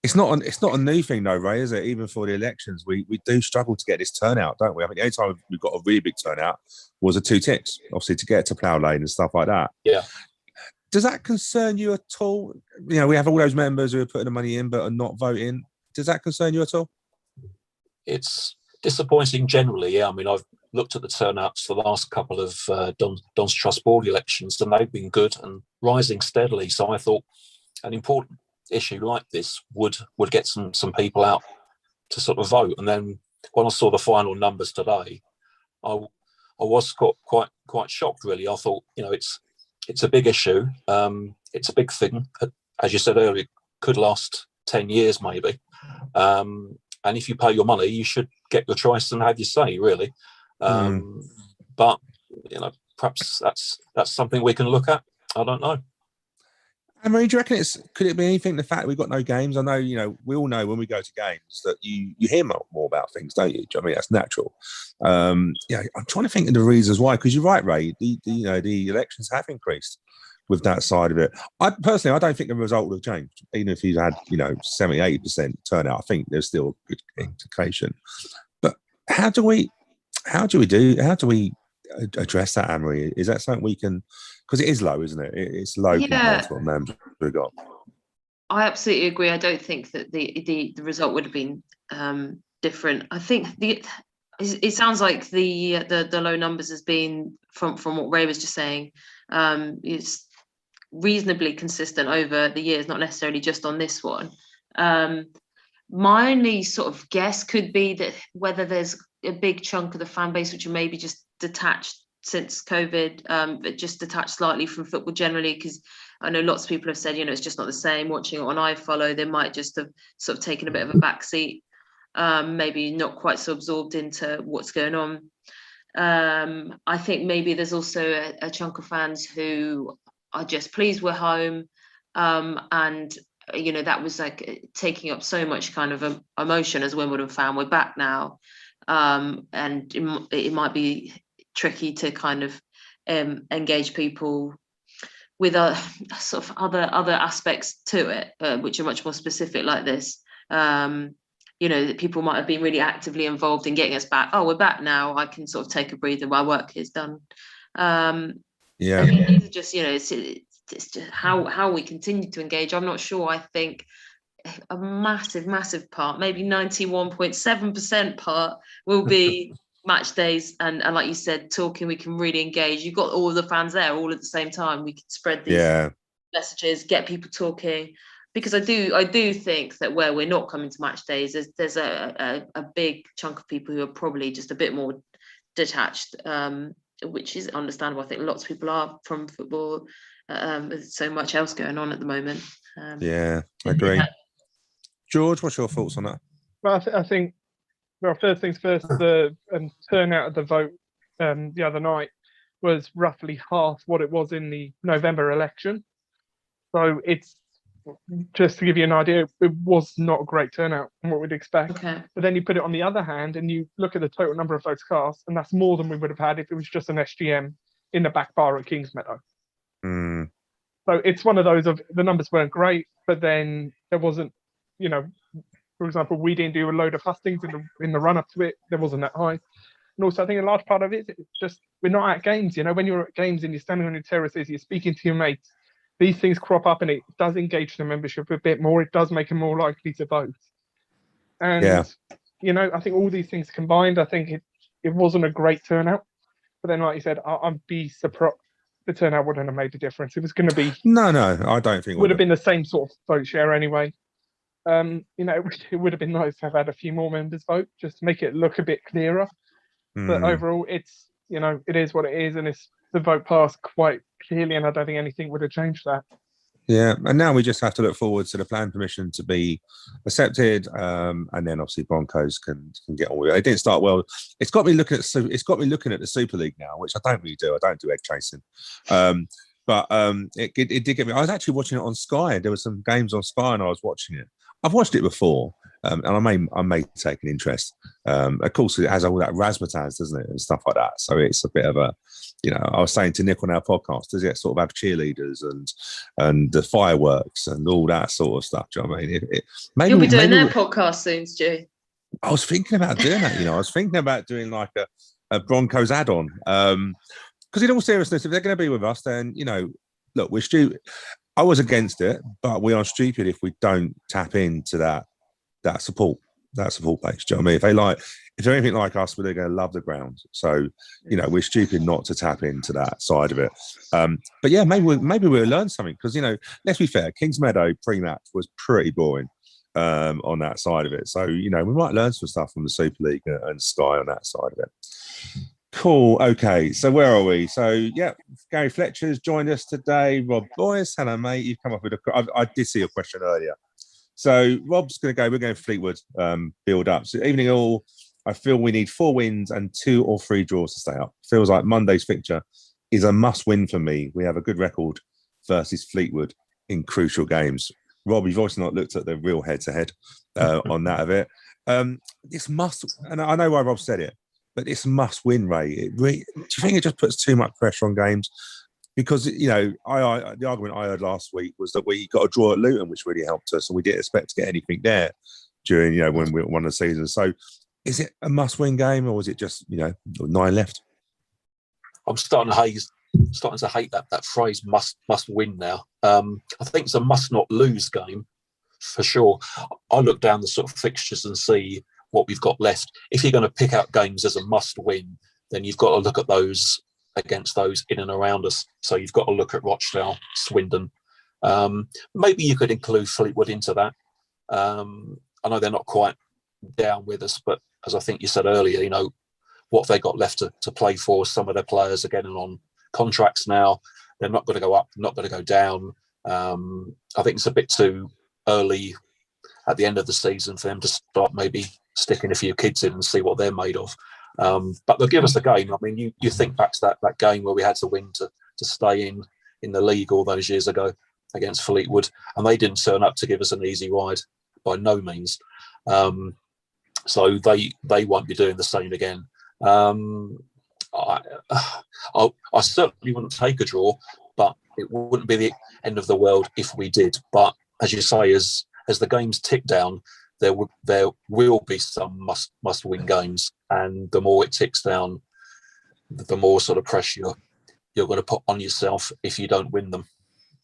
It's not a new thing though, Ray, is it? Even for the elections, we do struggle to get this turnout, don't we? I think the only time we've got a really big turnout was the 2 ticks, obviously to get to Plough Lane and stuff like that. Yeah. Does that concern you at all? You know, we have all those members who are putting the money in but are not voting. Does that concern you at all? It's disappointing generally. Yeah, I mean, I've looked at the turnouts for the last couple of Don's Trust Board elections, and they've been good and rising steadily. So I thought an important issue like this would get some people out to sort of vote. And then when I saw the final numbers today, I was quite shocked. Really, I thought, you know, it's a big issue. It's a big thing. As you said earlier, it could last 10 years maybe. And if you pay your money, you should get your choice and have your say, really. But you know, perhaps that's something we can look at. I don't know. Marie, do you reckon could it be anything? The fact we've got no games. I know, you know, we all know when we go to games that you hear more about things, don't you? I mean, that's natural. Yeah, I'm trying to think of the reasons why. Because you're right, Ray. The elections have increased with that side of it. I don't think the result would have changed, even if you had 70-80% turnout. I think there's still a good indication. But how do we address that, Anne-Marie? Is that something we can? Because it is low, isn't it? It's low compared to what members we've got. I absolutely agree. I don't think that the result would have been different. I think it sounds like the low numbers has been from what Ray was just saying. It's reasonably consistent over the years, not necessarily just on this one. My only sort of guess could be that whether there's a big chunk of the fan base which are maybe just detached since COVID, but just detached slightly from football generally, because I know lots of people have said, you know, it's just not the same. Watching it on iFollow, they might just have sort of taken a bit of a backseat, maybe not quite so absorbed into what's going on. I think maybe there's also a chunk of fans who are just pleased we're home, and you know, that was like taking up so much kind of emotion as a Wimbledon fan. We're back now, and it might be tricky to kind of engage people with sort of other aspects to it, which are much more specific like this. You know, that people might have been really actively involved in getting us back. Oh, we're back now. I can sort of take a breather. My work is done. Yeah. I think these are just, you know, it's just how we continue to engage. I'm not sure. I think a massive part, maybe 91.7% part, will be match days and like you said, talking. We can really engage. You've got all the fans there all at the same time. We can spread these messages, get people talking, because I do think that where we're not coming to match days, there's a big chunk of people who are probably just a bit more detached, which is understandable. I think lots of people are from football. There's so much else going on at the moment. I agree. George, what's your thoughts on that? Well, I think, well, first things first, the turnout of the vote the other night was roughly half what it was in the November election. So it's just to give you an idea, it was not a great turnout from what we'd expect. Okay. But then you put it on the other hand and you look at the total number of votes cast, and that's more than we would have had if it was just an SGM in the back bar at Kingsmeadow. Mm. So it's one of those of the numbers weren't great, but then there wasn't, you know, for example, we didn't do a load of hustings in the run up to it. There wasn't that high. And also, I think a large part of it is just we're not at games. You know, when you're at games and you're standing on your terraces, you're speaking to your mates, these things crop up and it does engage the membership a bit more. It does make them more likely to vote. And, you know, I think all these things combined, I think it wasn't a great turnout. But then, like you said, I'd be surprised. The turnout wouldn't have made a difference. It was going to be No, I don't think it would have been the same sort of vote share anyway. You know, it would have been nice to have had a few more members vote just to make it look a bit clearer. But overall, it's, you know, it is what it is, and it's the vote passed quite clearly, and I don't think anything would have changed that. Yeah, and now we just have to look forward to the plan permission to be accepted, and then obviously Broncos can get on with it. It didn't start well. It's got me looking at the Super League now, which I don't really do. I don't do egg chasing, but it did get me. I was actually watching it on Sky. There were some games on Sky, and I was watching it. I've watched it before, and I may take an interest. Of course, it has all that razzmatazz, doesn't it, and stuff like that. So it's a bit of a, you know, I was saying to Nick on our podcast, does it sort of have cheerleaders and the fireworks and all that sort of stuff? Do you know what I mean? Maybe You'll be doing their podcast soon, Stu. I was thinking about doing that. You know, I was thinking about doing like a Broncos add-on. Because in all seriousness, if they're going to be with us, then, you know, look, we're stupid. I was against it, but we are stupid if we don't tap into that support base. Do you know what I mean? If they're anything like us, they're going to love the ground. So, you know, we're stupid not to tap into that side of it. But yeah, maybe we'll learn something, because, you know, let's be fair, Kingsmeadow pre-match was pretty boring on that side of it. So, you know, we might learn some stuff from the Super League and Sky on that side of it. Cool. Okay. So where are we? So yeah, Gary Fletcher's joined us today. Rob Boyce, hello mate. You've come up with I did see your question earlier. So Rob's going to go. We're going Fleetwood build up. So evening all. I feel we need 4 wins and 2 or 3 draws to stay up. Feels like Monday's fixture is a must win for me. We have a good record versus Fleetwood in crucial games. Rob, you've also not looked at the real head to head on that of it. This must, and I know why Rob said it, but it's must win, Ray. Do you think it just puts too much pressure on games? Because, you know, the argument I heard last week was that we got a draw at Luton, which really helped us, and we didn't expect to get anything there during, you know, when we won the season. So is it a must win game, or is it just, you know, 9 left? I'm starting to hate that phrase must win now. I think it's a must not lose game for sure. I look down the sort of fixtures and see what we've got left. If you're going to pick out games as a must win, then you've got to look at those against those in and around us. So you've got to look at Rochdale, Swindon. Maybe you could include Fleetwood into that. I know they're not quite down with us, but as I think you said earlier, you know, what have they got left to play for? Some of their players are getting on contracts now. They're not going to go up, not going to go down. I think it's a bit too early at the end of the season for them to start maybe sticking a few kids in and see what they're made of. But they'll give us the game. I mean, you think back to that game where we had to win to stay in the league all those years ago against Fleetwood, and they didn't turn up to give us an easy ride by no means. So they won't be doing the same again. I certainly wouldn't take a draw, but it wouldn't be the end of the world if we did. But as you say, as the games tick down, there will be some must win games, and the more it ticks down, the more sort of pressure you're going to put on yourself if you don't win them.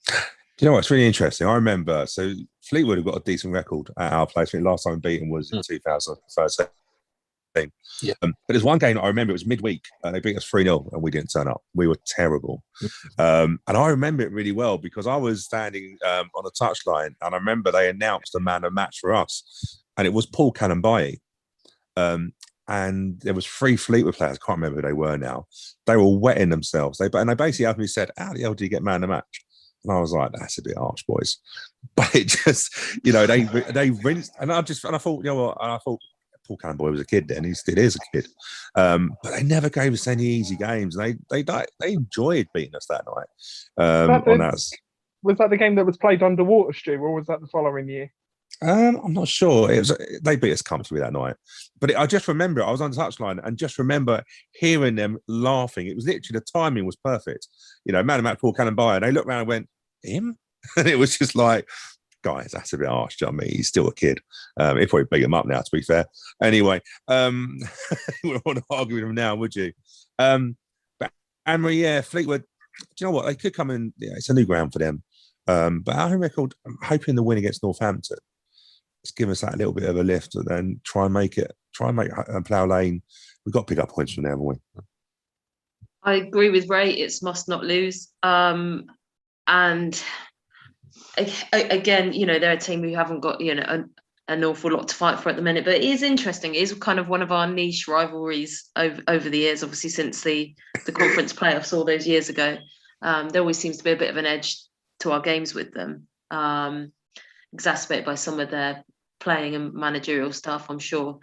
Do you know what's really interesting? I remember, so Fleetwood have got a decent record at our place. I think last time beaten was in 2013. Yeah. But there's one game I remember, it was midweek, and they beat us 3-0 and we didn't turn up. We were terrible. And I remember it really well because I was standing on the touchline, and I remember they announced a man of match for us, and it was Paul Canambai. And there was 3 Fleetwood players. I can't remember who they were now. They were wetting themselves. They basically had me said, how the hell do you get man of match? And I was like, that's a bit harsh, boys. But it just, you know, they rinsed. And I thought, you know what? And I thought, Paul Canambai was a kid then. He still is a kid. But they never gave us any easy games. They enjoyed beating us that night. On that. Was that the game that was played underwater, Stu, or was that the following year? I'm not sure. They beat us comfortably that night, but I just remember I was on the touchline and just remember hearing them laughing. It was literally the timing was perfect. Man and Matt Paul Cannon by, and they looked around and went, "Him?" And it was just like, guys, that's a bit harsh. Do you know what I mean? He's still a kid. He'd probably beat him up now, to be fair. Anyway, you wouldn't want to argue with him now, would you? But Anne-Marie, yeah, Fleetwood. Do you know what? They could come in. Yeah, it's a new ground for them. But our home record, I'm hoping the win against Northampton. Let's give us that little bit of a lift and then try and make Plough Lane. We've got to pick up points from there, haven't we? I agree with Ray. It's must not lose. And again, they're a team who haven't got, an awful lot to fight for at the minute. But it is interesting. It is kind of one of our niche rivalries over the years, obviously, since the conference playoffs all those years ago. There always seems to be a bit of an edge to our games with them, exacerbated by some of their playing and managerial stuff, I'm sure.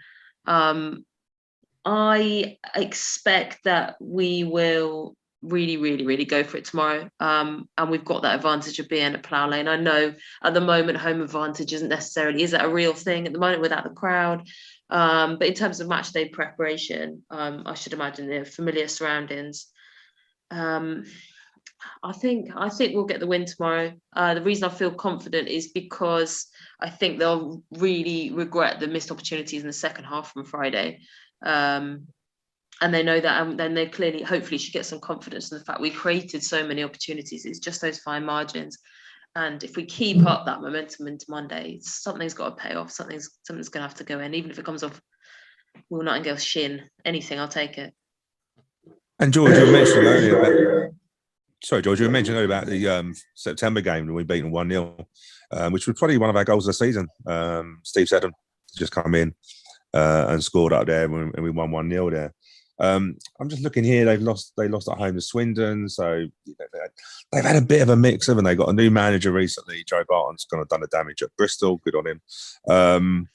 I expect that we will really, really, really go for it tomorrow. And we've got that advantage of being at Plough Lane. I know at the moment home advantage is that a real thing at the moment without the crowd? But in terms of match day preparation, I should imagine they're familiar surroundings. I think we'll get the win tomorrow. The reason I feel confident is because I think they'll really regret the missed opportunities in the second half from Friday. And they know that, and then they clearly, hopefully, should get some confidence in the fact we created so many opportunities. It's just those fine margins. And if we keep up that momentum into Monday, something's got to pay off. Something's going to have to go in, even if it comes off Will Nightingale's shin. Anything, I'll take it. And George, you were mentioning earlier about... Sorry, George, you were mentioning earlier about the September game when we beat them 1-0, which was probably one of our goals of the season. Steve Seddon just come in and scored up there, and we won 1-0 there. I'm just looking here. They lost at home to Swindon, so they've had a bit of a mix, haven't they? Got a new manager recently. Joe Barton's done the damage at Bristol. Good on him.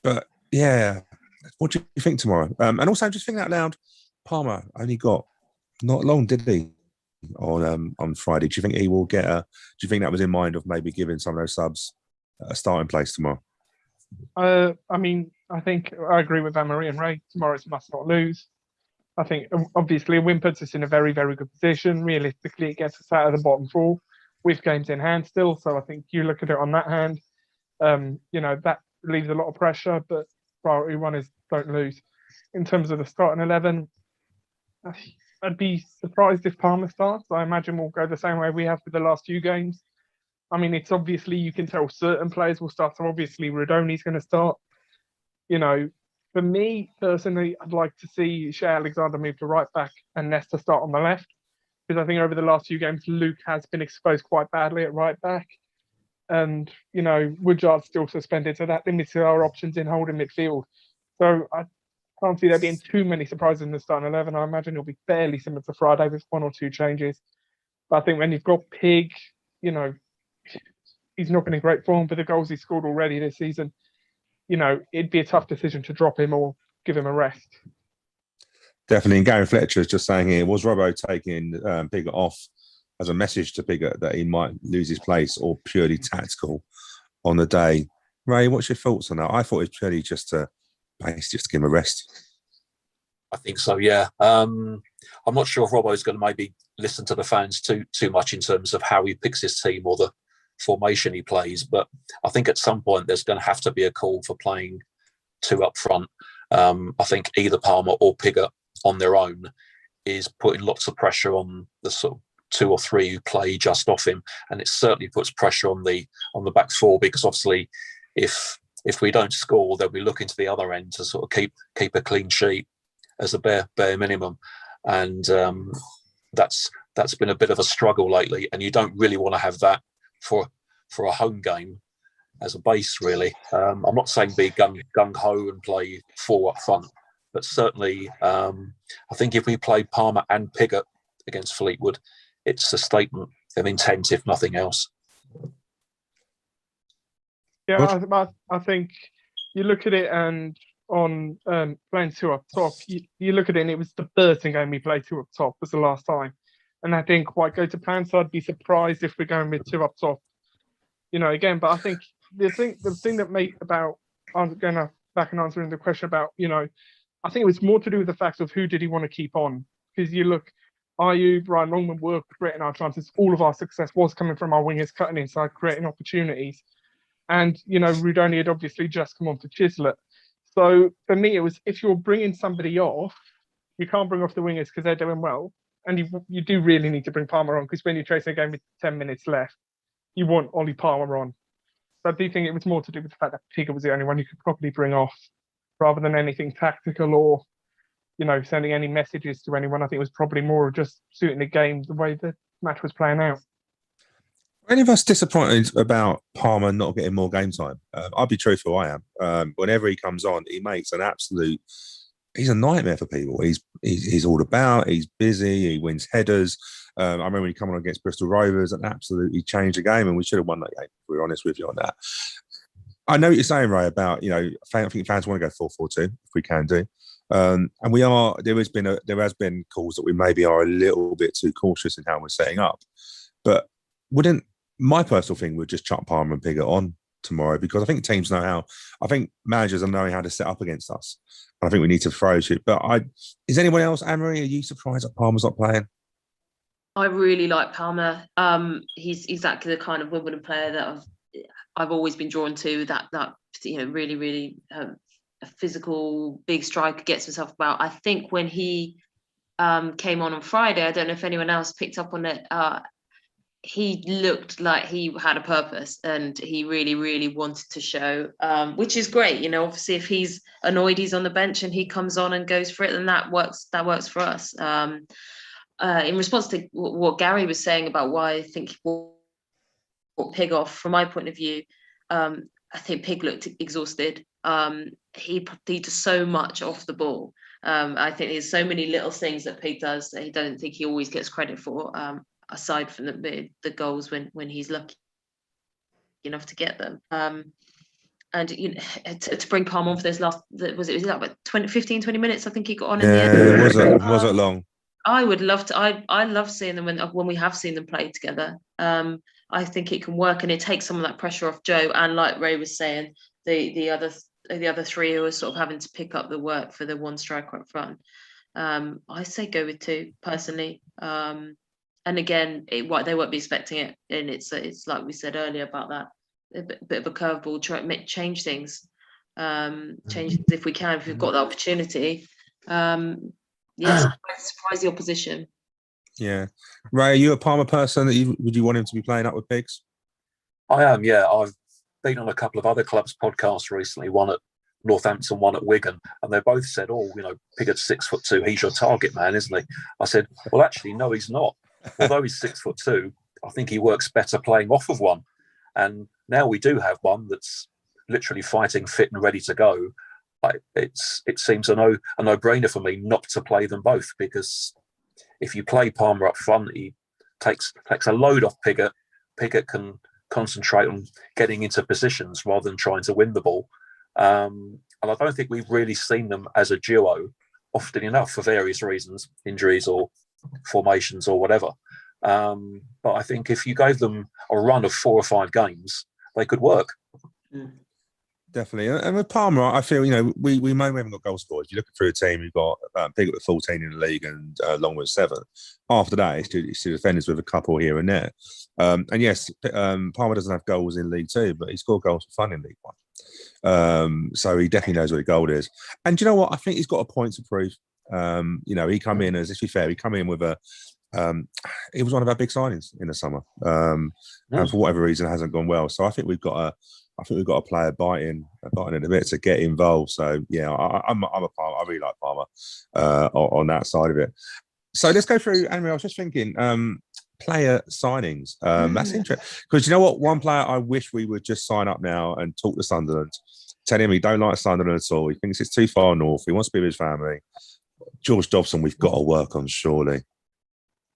But yeah, what do you think tomorrow? And also, just thinking out loud, Palmer only got not long, did he? On Friday, do you think he will get do you think that was in mind of maybe giving some of those subs a starting place tomorrow? I think I agree with Anne-Marie and Ray. Tomorrow's must not lose. I think obviously a win puts us in a very, very good position. Realistically, it gets us out of the bottom four with games in hand still. So I think you look at it on that hand, that leaves a lot of pressure, but priority one is don't lose. In terms of the starting 11, I'd be surprised if Palmer starts. I imagine we'll go the same way we have for the last few games. I mean, it's obviously, you can tell certain players will start. So obviously, Rodoni's going to start. For me personally, I'd like to see Shea Alexander move to right back and Nesta start on the left. Because I think over the last few games, Luke has been exposed quite badly at right back. And, Woodyard's still suspended. So that limits our options in holding midfield. So I can't see there being too many surprises in the starting 11. I imagine it'll be fairly similar to Friday with one or two changes. But I think when you've got Pig, he's not been in great form for the goals he scored already this season. It'd be a tough decision to drop him or give him a rest. Definitely. And Gary Fletcher is just saying here, was Robbo taking Pigott off as a message to Pigott that he might lose his place or purely tactical on the day? Ray, what's your thoughts on that? I thought it was purely just to give him a rest. I think so, yeah. I'm not sure if Robbo's going to maybe listen to the fans too much in terms of how he picks his team or the formation he plays, but I think at some point there's going to have to be a call for playing two up front. I think either Palmer or Pigott on their own is putting lots of pressure on the sort of two or three who play just off him, and it certainly puts pressure on the back four, because obviously if we don't score, they'll be looking to the other end to sort of keep a clean sheet as a bare minimum, and that's been a bit of a struggle lately, and you don't really want to have that for a home game as a base, really. I'm not saying be gung-ho and play four up front, but certainly I think if we play Palmer and Pigott against Fleetwood, it's a statement of intent, if nothing else. Yeah, I think you look at it, and on playing two up top, you look at it and it was the Burton game we played two up top was the last time. and that didn't quite go to plan. So I'd be surprised if we're going with 2 up top, again. But I think the thing that made about going back and answering the question about, I think it was more to do with the fact of who did he want to keep on. Because you look, Ayew, Ryan Longman were creating our chances. All of our success was coming from our wingers cutting inside, creating opportunities. And, Rudoni had obviously just come on for Chislett. So for me, it was, if you're bringing somebody off, you can't bring off the wingers because they're doing well. And you do really need to bring Palmer on, because when you're chasing a game with 10 minutes left, you want Ollie Palmer on. So I do think it was more to do with the fact that Pigott was the only one you could probably bring off, rather than anything tactical or, sending any messages to anyone. I think it was probably more of just suiting the game the way the match was playing out. Are any of us disappointed about Palmer not getting more game time? I'll be truthful, I am. Whenever he comes on, he makes an absolute... He's a nightmare for people. He's all about, he's busy, he wins headers. I remember when he came on against Bristol Rovers and absolutely changed the game, and we should have won that game, if we're honest with you on that. I know what you're saying, Ray, about, I think fans want to go 4-4-2, if we can do. And there has been calls that we maybe are a little bit too cautious in how we're setting up. But my personal thing would just chuck Palmer and Pigott on tomorrow, because I think teams know how. I think managers are knowing how to set up against us. I think we need to throw shit. But is anyone else, Anne-Marie, are you surprised that Palmer's not playing? I really like Palmer. He's exactly the kind of Wimbledon player that I've always been drawn to. That really, really a physical, big striker, gets himself about. I think when he came on Friday, I don't know if anyone else picked up on it. He looked like he had a purpose, and he really, really wanted to show, which is great. Obviously, if he's annoyed he's on the bench and he comes on and goes for it, then that works for us. In response to what Gary was saying about why I think he brought Pig off, from my point of view, I think Pig looked exhausted. He does so much off the ball. I think there's so many little things that Pig does that he don't think he always gets credit for. Aside from the goals when he's lucky enough to get them. And to bring Palmer on for those last, was it about 15, 20 minutes? I think he got on in the end. It wasn't long. I would love to. I love seeing them when we have seen them play together. I think it can work, and it takes some of that pressure off Joe. And like Ray was saying, the other three who are sort of having to pick up the work for the one striker up front. I say go with 2 personally. And again, they won't be expecting it, and it's like we said earlier about that, a bit of a curveball, change things, if we can, if we've got the opportunity. Surprise the opposition. Yeah, Ray, are you a Palmer person? Would you want him to be playing up with Pigs? I am. Yeah, I've been on a couple of other clubs' podcasts recently. One at Northampton, one at Wigan, and they both said, Pigott's 6'2", he's your target man, isn't he? I said, well, actually, no, he's not. Although he's 6'2", I think he works better playing off of one. And now we do have one that's literally fighting fit and ready to go. It seems a no-brainer for me not to play them both, because if you play Palmer up front, he takes a load off Pigott. Pigott can concentrate on getting into positions rather than trying to win the ball. And I don't think we've really seen them as a duo often enough for various reasons, injuries or formations or whatever. But I think if you gave them a run of 4 or 5 games, they could work. Definitely. And with Palmer, I feel, we haven't got goal scorers. You're looking through a team who've got Pigott with 14 in the league and Long with 7. After that, it's two defenders with a couple here and there. And yes, Palmer doesn't have goals in League 2, but he scored goals for fun in League 1. So he definitely knows what a goal is. And do you know what? I think he's got a point to prove. He come in, as if to be fair, he come in with it was one of our big signings in the summer. And for whatever reason, it hasn't gone well. So I think we've got a player biting in a bit to get involved. So yeah, I'm a Palmer. I really like Palmer on that side of it. So let's go through. Anne-Marie, I was just thinking, player signings. That's interesting, because you know what? One player I wish we would just sign up now and talk to Sunderland. Tell him he don't like Sunderland at all. He thinks it's too far north. He wants to be with his family. George Dobson, we've got to work on, surely.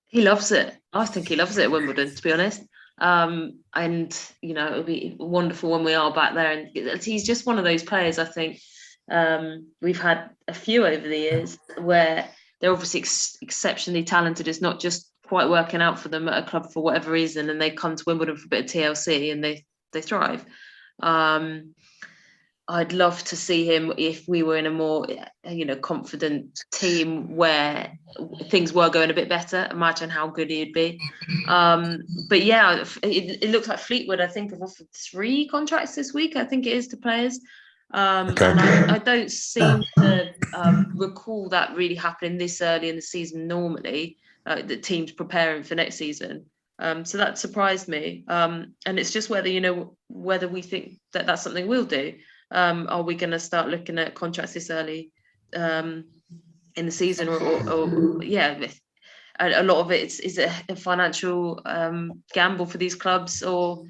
He loves it. I think he loves it at Wimbledon, to be honest. And it'll be wonderful when we are back there. And he's just one of those players. I think we've had a few over the years where they're obviously exceptionally talented. It's not just quite working out for them at a club for whatever reason, and they come to Wimbledon for a bit of TLC and they thrive. I'd love to see him if we were in a more, confident team where things were going a bit better. Imagine how good he'd be. But yeah, it looks like Fleetwood, I think, have offered 3 contracts this week, I think it is, to players. And I don't seem to recall that really happening this early in the season normally, the teams preparing for next season. So that surprised me. And it's just whether we think that that's something we'll do. Are we going to start looking at contracts this early in the season, or a lot of it is a financial gamble for these clubs, or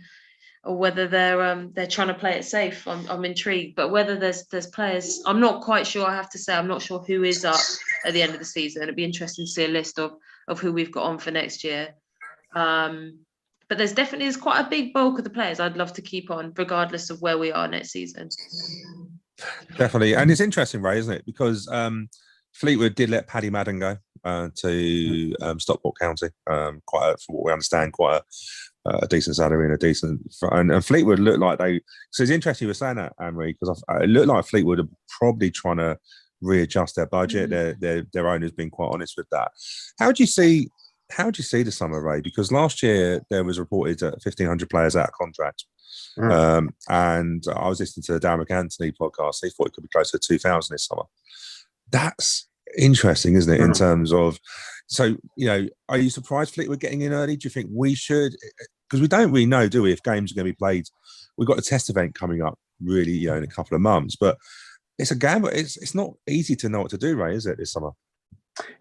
whether they're trying to play it safe. I'm intrigued, but whether there's players, I'm not quite sure. I have to say, I'm not sure who is up at the end of the season. It'd be interesting to see a list of who we've got on for next year. But there's quite a big bulk of the players I'd love to keep on, regardless of where we are next season. Definitely. And it's interesting, Ray, isn't it? Because Fleetwood did let Paddy Madden go to Stockport County. For what we understand, quite a decent salary and a decent... And Fleetwood looked like they... So it's interesting you were saying that, Anne-Marie, because it looked like Fleetwood are probably trying to readjust their budget. Their owner's been quite honest with that. How do you see the summer, Ray? Because last year there was reported that 1,500 players out of contract. And I was listening to the Darren McAnthony podcast. He thought it could be close to 2,000 this summer. That's interesting, isn't it? In terms of, so, are you surprised Fleetwood getting in early? Do you think we should? Because we don't really know, do we, if games are going to be played? We've got a test event coming up really, in a couple of months. But it's a gamble. It's not easy to know what to do, Ray, is it, this summer?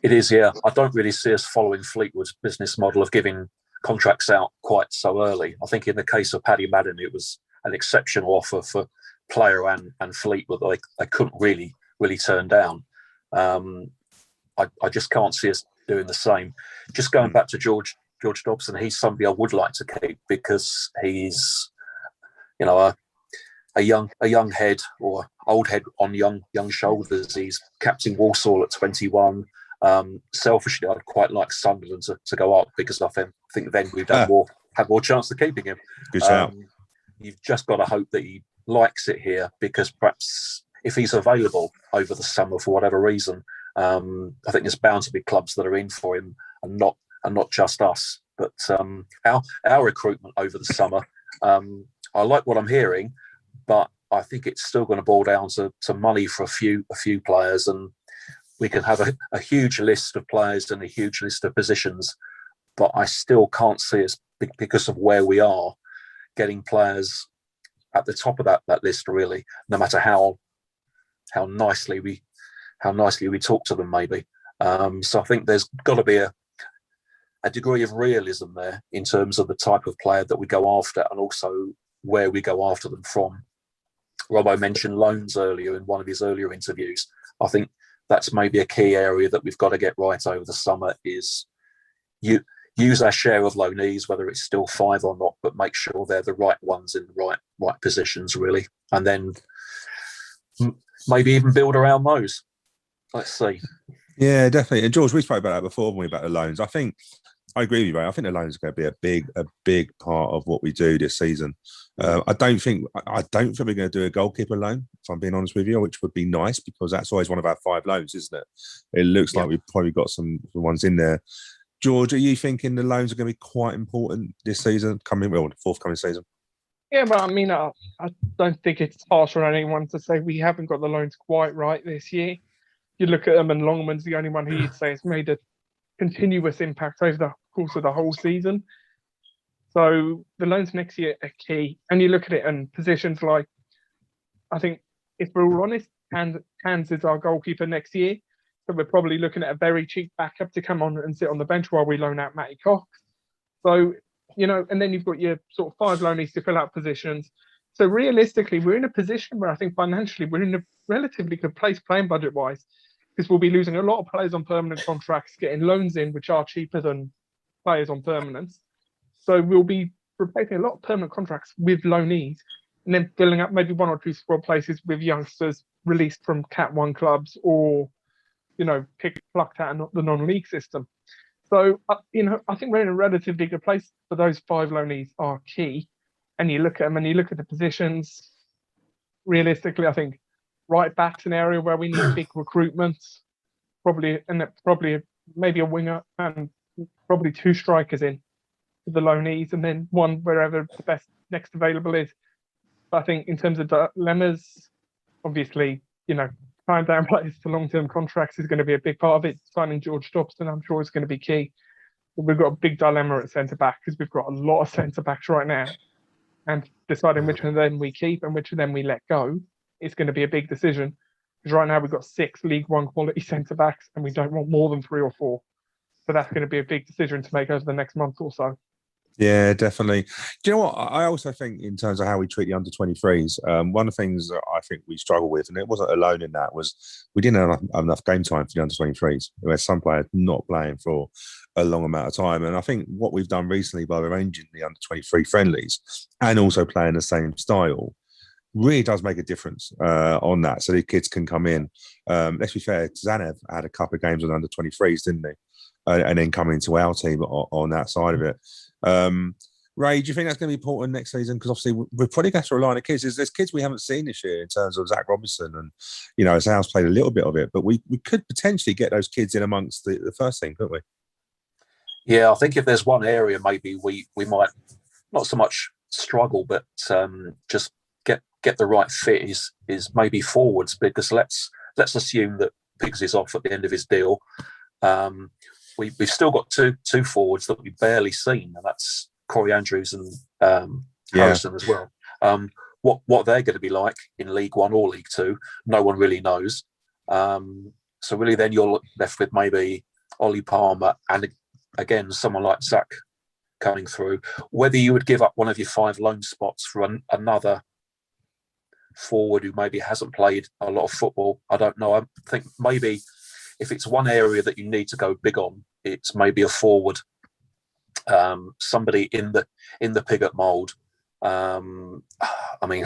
It is, yeah. I don't really see us following Fleetwood's business model of giving contracts out quite so early. I think in the case of Paddy Madden, it was an exceptional offer for player and Fleetwood that they couldn't really turn down. I just can't see us doing the same. Just going back to George Dobson, he's somebody I would like to keep because he's, a young head or old head on young shoulders. He's captain Walsall at 21. Selfishly, I'd quite like Sunderland to go up because I think then we'd have more chance of keeping him. Good shout. You've just got to hope that he likes it here, because perhaps if he's available over the summer for whatever reason, I think there's bound to be clubs that are in for him and not just us. But our recruitment over the summer, I like what I'm hearing, but I think it's still going to boil down to money for a few players, and we can have a huge list of players and a huge list of positions, but I still can't see us, because of where we are, getting players at the top of that list, really, no matter how nicely we talk to them, maybe. So I think there's got to be a degree of realism there in terms of the type of player that we go after and also where we go after them from. Robbo mentioned loans earlier in one of his earlier interviews. I think that's maybe a key area that we've got to get right over the summer, is use our share of loanees, whether it's still 5 or not, but make sure they're the right ones in the right positions, really. And then maybe even build around those. Let's see. Yeah, definitely. And George, we spoke about that before when we about the loans. I agree with you, Ray. I think the loans are going to be a big part of what we do this season. I don't think we're going to do a goalkeeper loan, if I'm being honest with you, which would be nice because that's always one of our 5 loans, isn't it? It looks like we've probably got some ones in there. George, are you thinking the loans are going to be quite important this season, the forthcoming season? Yeah, but I mean, I don't think it's harsh on anyone to say we haven't got the loans quite right this year. You look at them, and Longman's the only one who you'd say has made a continuous impact over the course of the whole season. So the loans next year are key. And you look at it and positions like, I think, if we're all honest, Hans is our goalkeeper next year. So we're probably looking at a very cheap backup to come on and sit on the bench while we loan out Matty Cox. So, and then you've got your sort of 5 loanees to fill out positions. So realistically, we're in a position where I think financially we're in a relatively good place playing budget-wise, because we'll be losing a lot of players on permanent contracts, getting loans in, which are cheaper than players on permanence. So we'll be replacing a lot of permanent contracts with loanees, and then filling up maybe 1 or 2 squad places with youngsters released from Cat 1 clubs or, plucked out of the non-league system. So, I think we're in a relatively good place, but those 5 loanees are key. And you look at them and you look at the positions. Realistically, I think right back's an area where we need big recruitment, probably maybe a winger and probably 2 strikers in for the loanees, and then one wherever the best next available is. But I think in terms of dilemmas, obviously, tying down players to long-term contracts is going to be a big part of it. Signing George Dobson, I'm sure, is going to be key. But we've got a big dilemma at centre-back because we've got a lot of centre-backs right now. And deciding which of them we keep and which of them we let go is going to be a big decision. Because right now we've got 6 League One quality centre-backs and we don't want more than 3 or 4. So that's going to be a big decision to make over the next month or so. Yeah, definitely. Do you know what? I also think in terms of how we treat the under-23s, one of the things that I think we struggle with, and it wasn't alone in that, was we didn't have enough game time for the under-23s. We had some players not playing for a long amount of time. And I think what we've done recently by arranging the under-23 friendlies and also playing the same style really does make a difference on that. So the kids can come in. Let's be fair, Zanev had a couple of games on under-23s, didn't he? And then come into our team on that side of it. Ray, do you think that's going to be important next season? Because obviously we're probably going to rely on the kids. There's kids we haven't seen this year in terms of Zach Robinson, and Sal's played a little bit of it, but we could potentially get those kids in amongst the first team, couldn't we? Yeah, I think if there's one area maybe we might not so much struggle, but just get the right fit is maybe forwards, because let's assume that Biggs is off at the end of his deal. We've still got two forwards that we've barely seen, and that's Corey Andrews and Harrison as well. What they're going to be like in League One or League Two, no one really knows. So really then you're left with maybe Ollie Palmer and, again, someone like Zach coming through. Whether you would give up one of your 5 loan spots for another forward who maybe hasn't played a lot of football, I don't know. I think maybe if it's one area that you need to go big on, it's maybe a forward, somebody in the Pigott mould. I mean,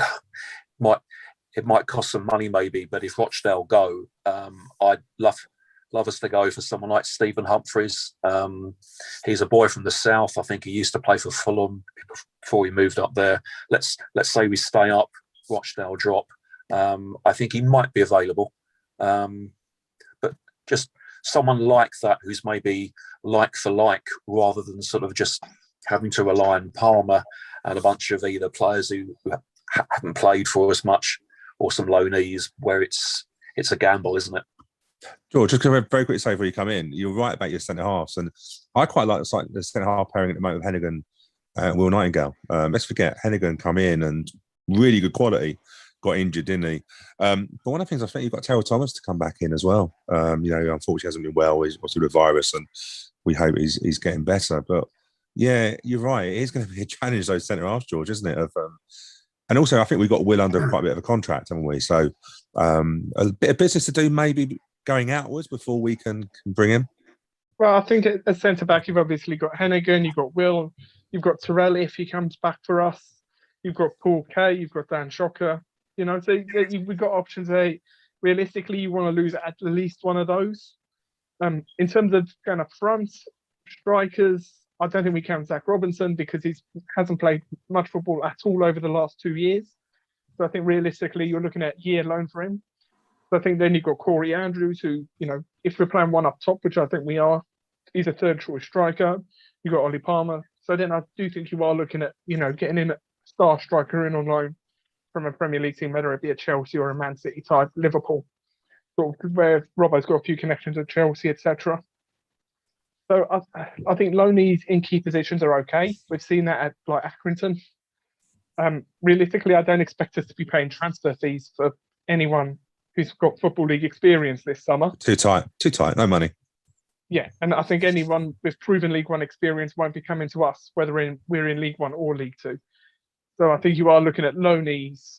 it might cost some money maybe, but if Rochdale go, I'd love us to go for someone like Stephen Humphreys. He's a boy from the south. I think he used to play for Fulham before he moved up there. Let's say we stay up, Rochdale drop. I think he might be available. But just someone like that who's maybe like for like, rather than sort of just having to rely on Palmer and a bunch of either players who haven't played for as much or some loanees, where it's a gamble, isn't it? George, just going to very quickly say before you come in, you're right about your centre halves, and I quite like the centre half pairing at the moment of Hennigan and Will Nightingale. Let's forget Hennigan come in and really good quality. Got injured, didn't he? But one of the things I think you've got Terrell Thomas to come back in as well. Unfortunately hasn't been well. He's obviously with a virus, and we hope he's getting better. But yeah, you're right. It is going to be a challenge, those centre halves, George, isn't it? And also, I think we've got Will under quite a bit of a contract, haven't we? So a bit of business to do, maybe going outwards before we can bring him. Well, I think at centre back, you've obviously got Hennigan, you've got Will, you've got Terrell if he comes back for us. You've got Paul Kay, you've got Dan Shocker. So we've got options there. Realistically, you want to lose at least one of those. In terms of kind of front strikers, I don't think we count Zach Robinson because he hasn't played much football at all over the last 2 years. So I think realistically, you're looking at year loan for him. So I think then you've got Corey Andrews, who, if we're playing one up top, which I think we are, he's a third choice striker. You've got Ollie Palmer. So then I do think you are looking at, getting in a star striker in on loan from a Premier League team, whether it be a Chelsea or a Man City type, Liverpool, sort of where Robbo's got a few connections at Chelsea, etc. So I think loanees in key positions are okay. We've seen that at like Accrington. Realistically, I don't expect us to be paying transfer fees for anyone who's got Football League experience this summer. Too tight, no money. Yeah, and I think anyone with proven League One experience won't be coming to us, whether we're in League One or League Two. So I think you are looking at loanees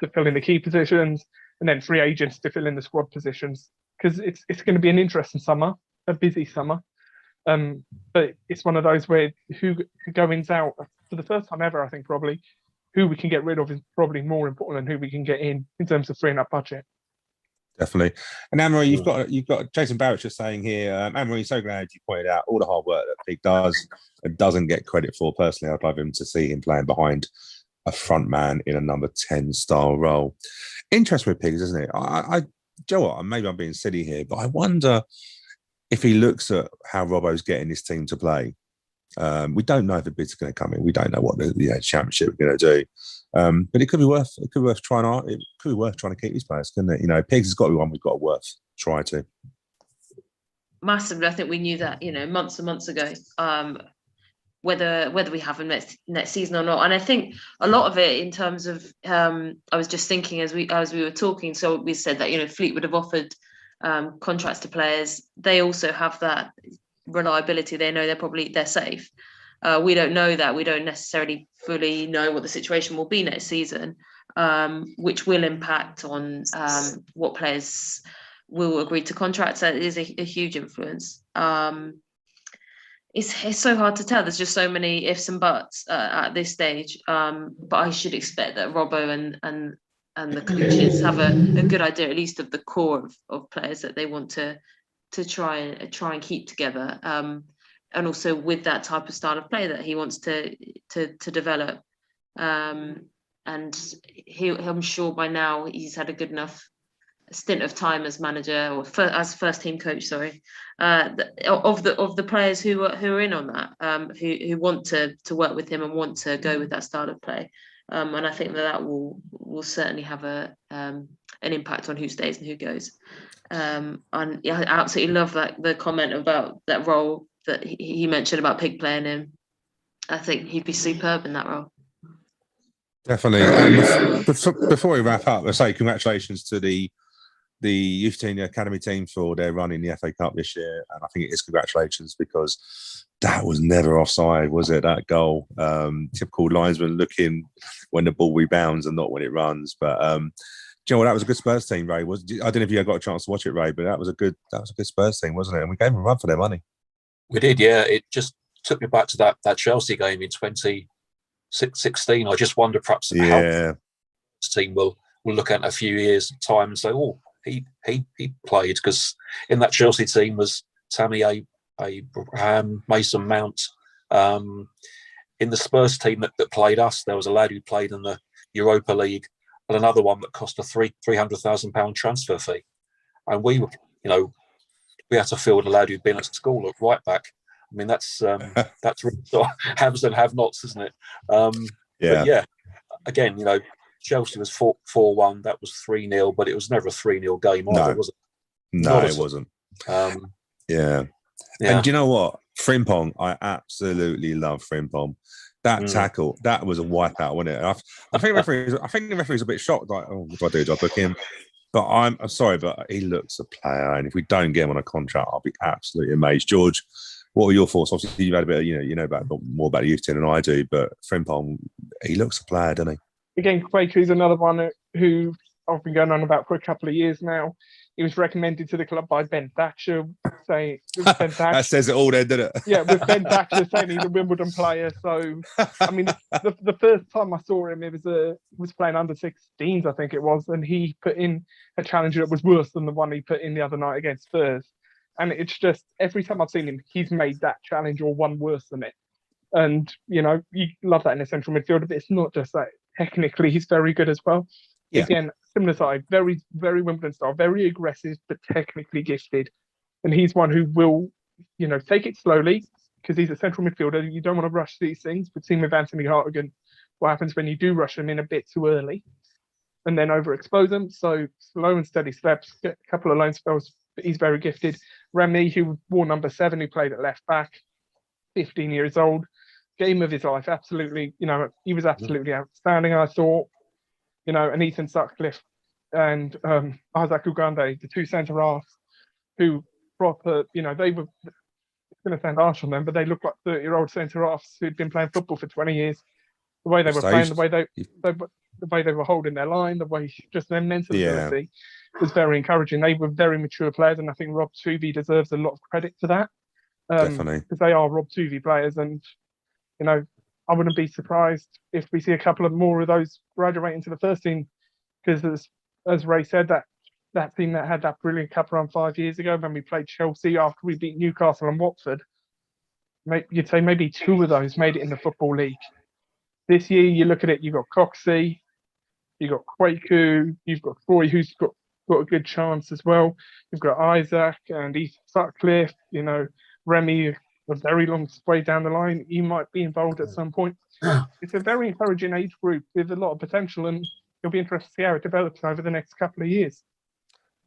to fill in the key positions, and then free agents to fill in the squad positions, because it's going to be an interesting summer, a busy summer. But it's one of those where who goes out for the first time ever, I think probably, who we can get rid of is probably more important than who we can get in terms of freeing up budget. Definitely. And Anne-Marie, you've got Jason Barrett just saying here, Anne-Marie, so glad you pointed out all the hard work that Pig does and doesn't get credit for. Personally, I'd love him to see him playing behind a front man in a number 10 style role. Interesting with Pigs, isn't it? Joe, what? Maybe I'm being silly here, but I wonder if he looks at how Robbo's getting his team to play. We don't know if the bids are going to come in. We don't know what the championship are going to do. But it could be worth trying out. It could be worth trying to keep these players, couldn't it? You know, Pigs has got to be one we've got to worth try to. Massively, I think we knew that, months and months ago. Whether we have him next season or not, and I think a lot of it in terms of I was just thinking as we were talking. So we said that Fleetwood have offered contracts to players. They also have that reliability. They know they're safe. We don't know that. We don't necessarily fully know what the situation will be next season, which will impact on what players will agree to contracts. That is a huge influence. It's so hard to tell. There's just so many ifs and buts at this stage. But I should expect that Robbo and the coaches have a good idea, at least of the core of players that they want to try and keep together. And also with that type of style of play that he wants to develop. And I'm sure by now he's had a good enough stint of time as manager or as first team coach, of the players who are in on that, who want to work with him and want to go with that style of play. And I think that will certainly have an impact on who stays and who goes. And yeah, I absolutely love the comment about that role that he mentioned about Pig playing him. I think he'd be superb in that role. Definitely. And before we wrap up, I say congratulations to the youth team, the academy team, for their run in the FA Cup this year. And I think it is congratulations because that was never offside, was it? That goal. Typical linesman looking when the ball rebounds and not when it runs. But you know what? That was a good Spurs team, Ray. I don't know if you got a chance to watch it, Ray, but that was a good Spurs team, wasn't it? And we gave them a run for their money. We did, yeah. It just took me back to that Chelsea game in 2016. I just wonder perhaps how this team will look at in a few years' time and say, oh, he played, because in that Chelsea team was Tammy Abraham, Mason Mount. In the Spurs team that played us, there was a lad who played in the Europa League and another one that cost a £300,000 transfer fee. And we were, we had to field a lad who'd been at school at right back. I mean, that's really sort of haves and have-nots, isn't it? But yeah, again, Chelsea was 4-1. That was 3-0, but it was never a 3-0 game either, was it? No, it wasn't. Yeah. And do you know what? Frimpong, I absolutely love Frimpong. That tackle, that was a wipeout, wasn't it? I think the referee's a bit shocked. Like, oh, what do I do? Do I book him? But I'm sorry, but he looks a player, and if we don't get him on a contract, I'll be absolutely amazed. George, what were your thoughts? Obviously, you've had a bit of, you know about more about the youth team than I do, but Frimpong, he looks a player, doesn't he? Again, Quaker's another one who I've been going on about for a couple of years now. He was recommended to the club by Ben Thatcher, saying that says it all, then, doesn't it? Yeah, with Ben Thatcher saying he's a Wimbledon player. So, I mean, the first time I saw him, it was playing under 16s, I think it was, and he put in a challenge that was worse than the one he put in the other night against Spurs. And it's just every time I've seen him, he's made that challenge or one worse than it. And you love that in a central midfielder, but it's not just that. Technically, he's very good as well. Yeah. Again, similar side, very, very Wimbledon style, very aggressive, but technically gifted. And he's one who will, take it slowly because he's a central midfielder. You don't want to rush these things. We've seen with Anthony Hartigan what happens when you do rush them in a bit too early and then overexpose them. So slow and steady steps, get a couple of loan spells, but he's very gifted. Remy, who wore number 7, who played at left back, 15 years old. Game of his life, absolutely. He was absolutely outstanding, I thought. And Ethan Sutcliffe and Isaac Ugande, the two centre halves, who proper, they were. It's going to sound harsh on them, but they look like 30-year-old centre halves who'd been playing football for 20 years. The way they were playing, the way they were holding their line, the way just their mental ability was very encouraging. They were very mature players, and I think Rob Tuvey deserves a lot of credit for that. Definitely, because they are Rob Tuvey players, and I wouldn't be surprised if we see a couple of more of those graduating to the first team, because as Ray said, that that team that had that brilliant cup run 5 years ago when we played Chelsea after we beat Newcastle and Watford. You'd say maybe 2 of those made it in the Football League. This year, you look at it, you've got Coxey, you've got Kwaku, you've got Troy, who's got a good chance as well. You've got Isaac and Ethan Sutcliffe, Remy, a very long way down the line. He might be involved at some point. It's a very encouraging age group with a lot of potential, and it'll be interesting to see how it develops over the next couple of years.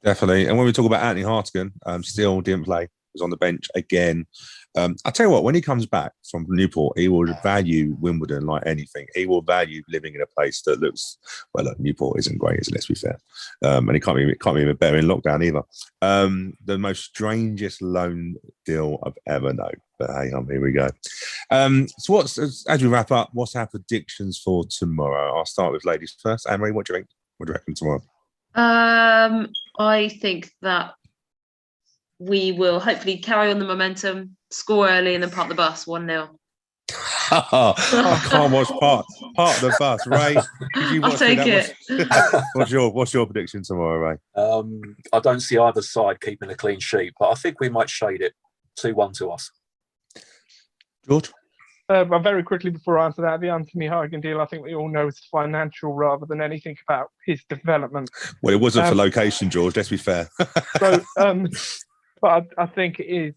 Definitely. And when we talk about Anthony Hartigan, still didn't play, was on the bench again. I'll tell you what, when he comes back from Newport, he will value Wimbledon like anything. He will value living in a place that looks, well, look, Newport isn't great, let's be fair. And he can't be even better in lockdown either. The most strangest loan deal I've ever known. But hey, here we go. So as we wrap up, what's our predictions for tomorrow? I'll start with ladies first. Anne-Marie, what do you think? What do you reckon tomorrow? I think that we will hopefully carry on the momentum, score early, and then park the bus 1-0. I can't watch part of the bus, Ray. I'll take it. What's your prediction tomorrow, Ray? I don't see either side keeping a clean sheet, but I think we might shade it 2-1 to us. George? Very quickly before I answer that, the Anthony Hartigan deal, I think we all know is financial rather than anything about his development. Well, it wasn't for location, George. Let's be fair. But I think it's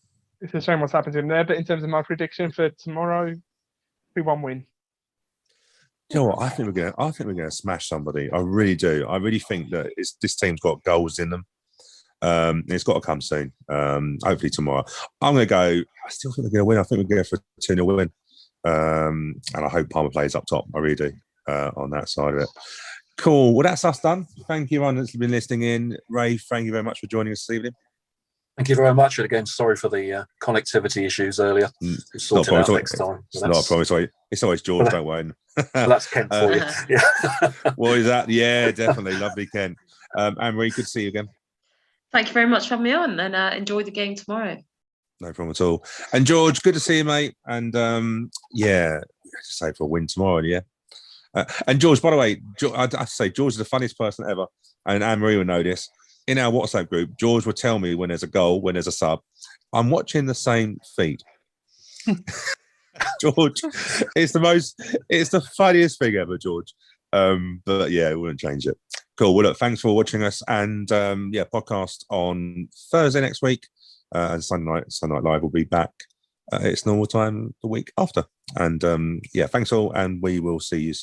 a shame what's happened to him there. But in terms of my prediction for tomorrow, 2-1 win. You know what? I think we're going to smash somebody. I really do. I really think that this team's got goals in them. It's got to come soon. Hopefully tomorrow. I'm going to go. I still think we're going to win. I think we're going for a 2-0 win. And I hope Palmer plays up top. I really do on that side of it. Cool. Well, that's us done. Thank you, everyone that's been listening in. Ray, thank you very much for joining us this evening. Thank you very much. And again, sorry for the connectivity issues earlier. We'll sort it out next time. It's not a problem. It's always George, don't worry. Well, that's Kent for you. Yeah. What is that? Yeah, definitely. Lovely, Kent. Anne-Marie, good to see you again. Thank you very much for having me on, and enjoy the game tomorrow. No problem at all. And George, good to see you, mate. And just say for a win tomorrow, yeah. And George, by the way, I have to say, George is the funniest person ever. And Anne-Marie will know this. In our WhatsApp group, George will tell me when there's a goal, when there's a sub. I'm watching the same feed. George, it's the funniest thing ever, George. But yeah, it wouldn't change it. Cool. Well, look, thanks for watching us. And podcast on Thursday next week. And Sunday Night Live will be back at its normal time the week after. And thanks all, and we will see you soon.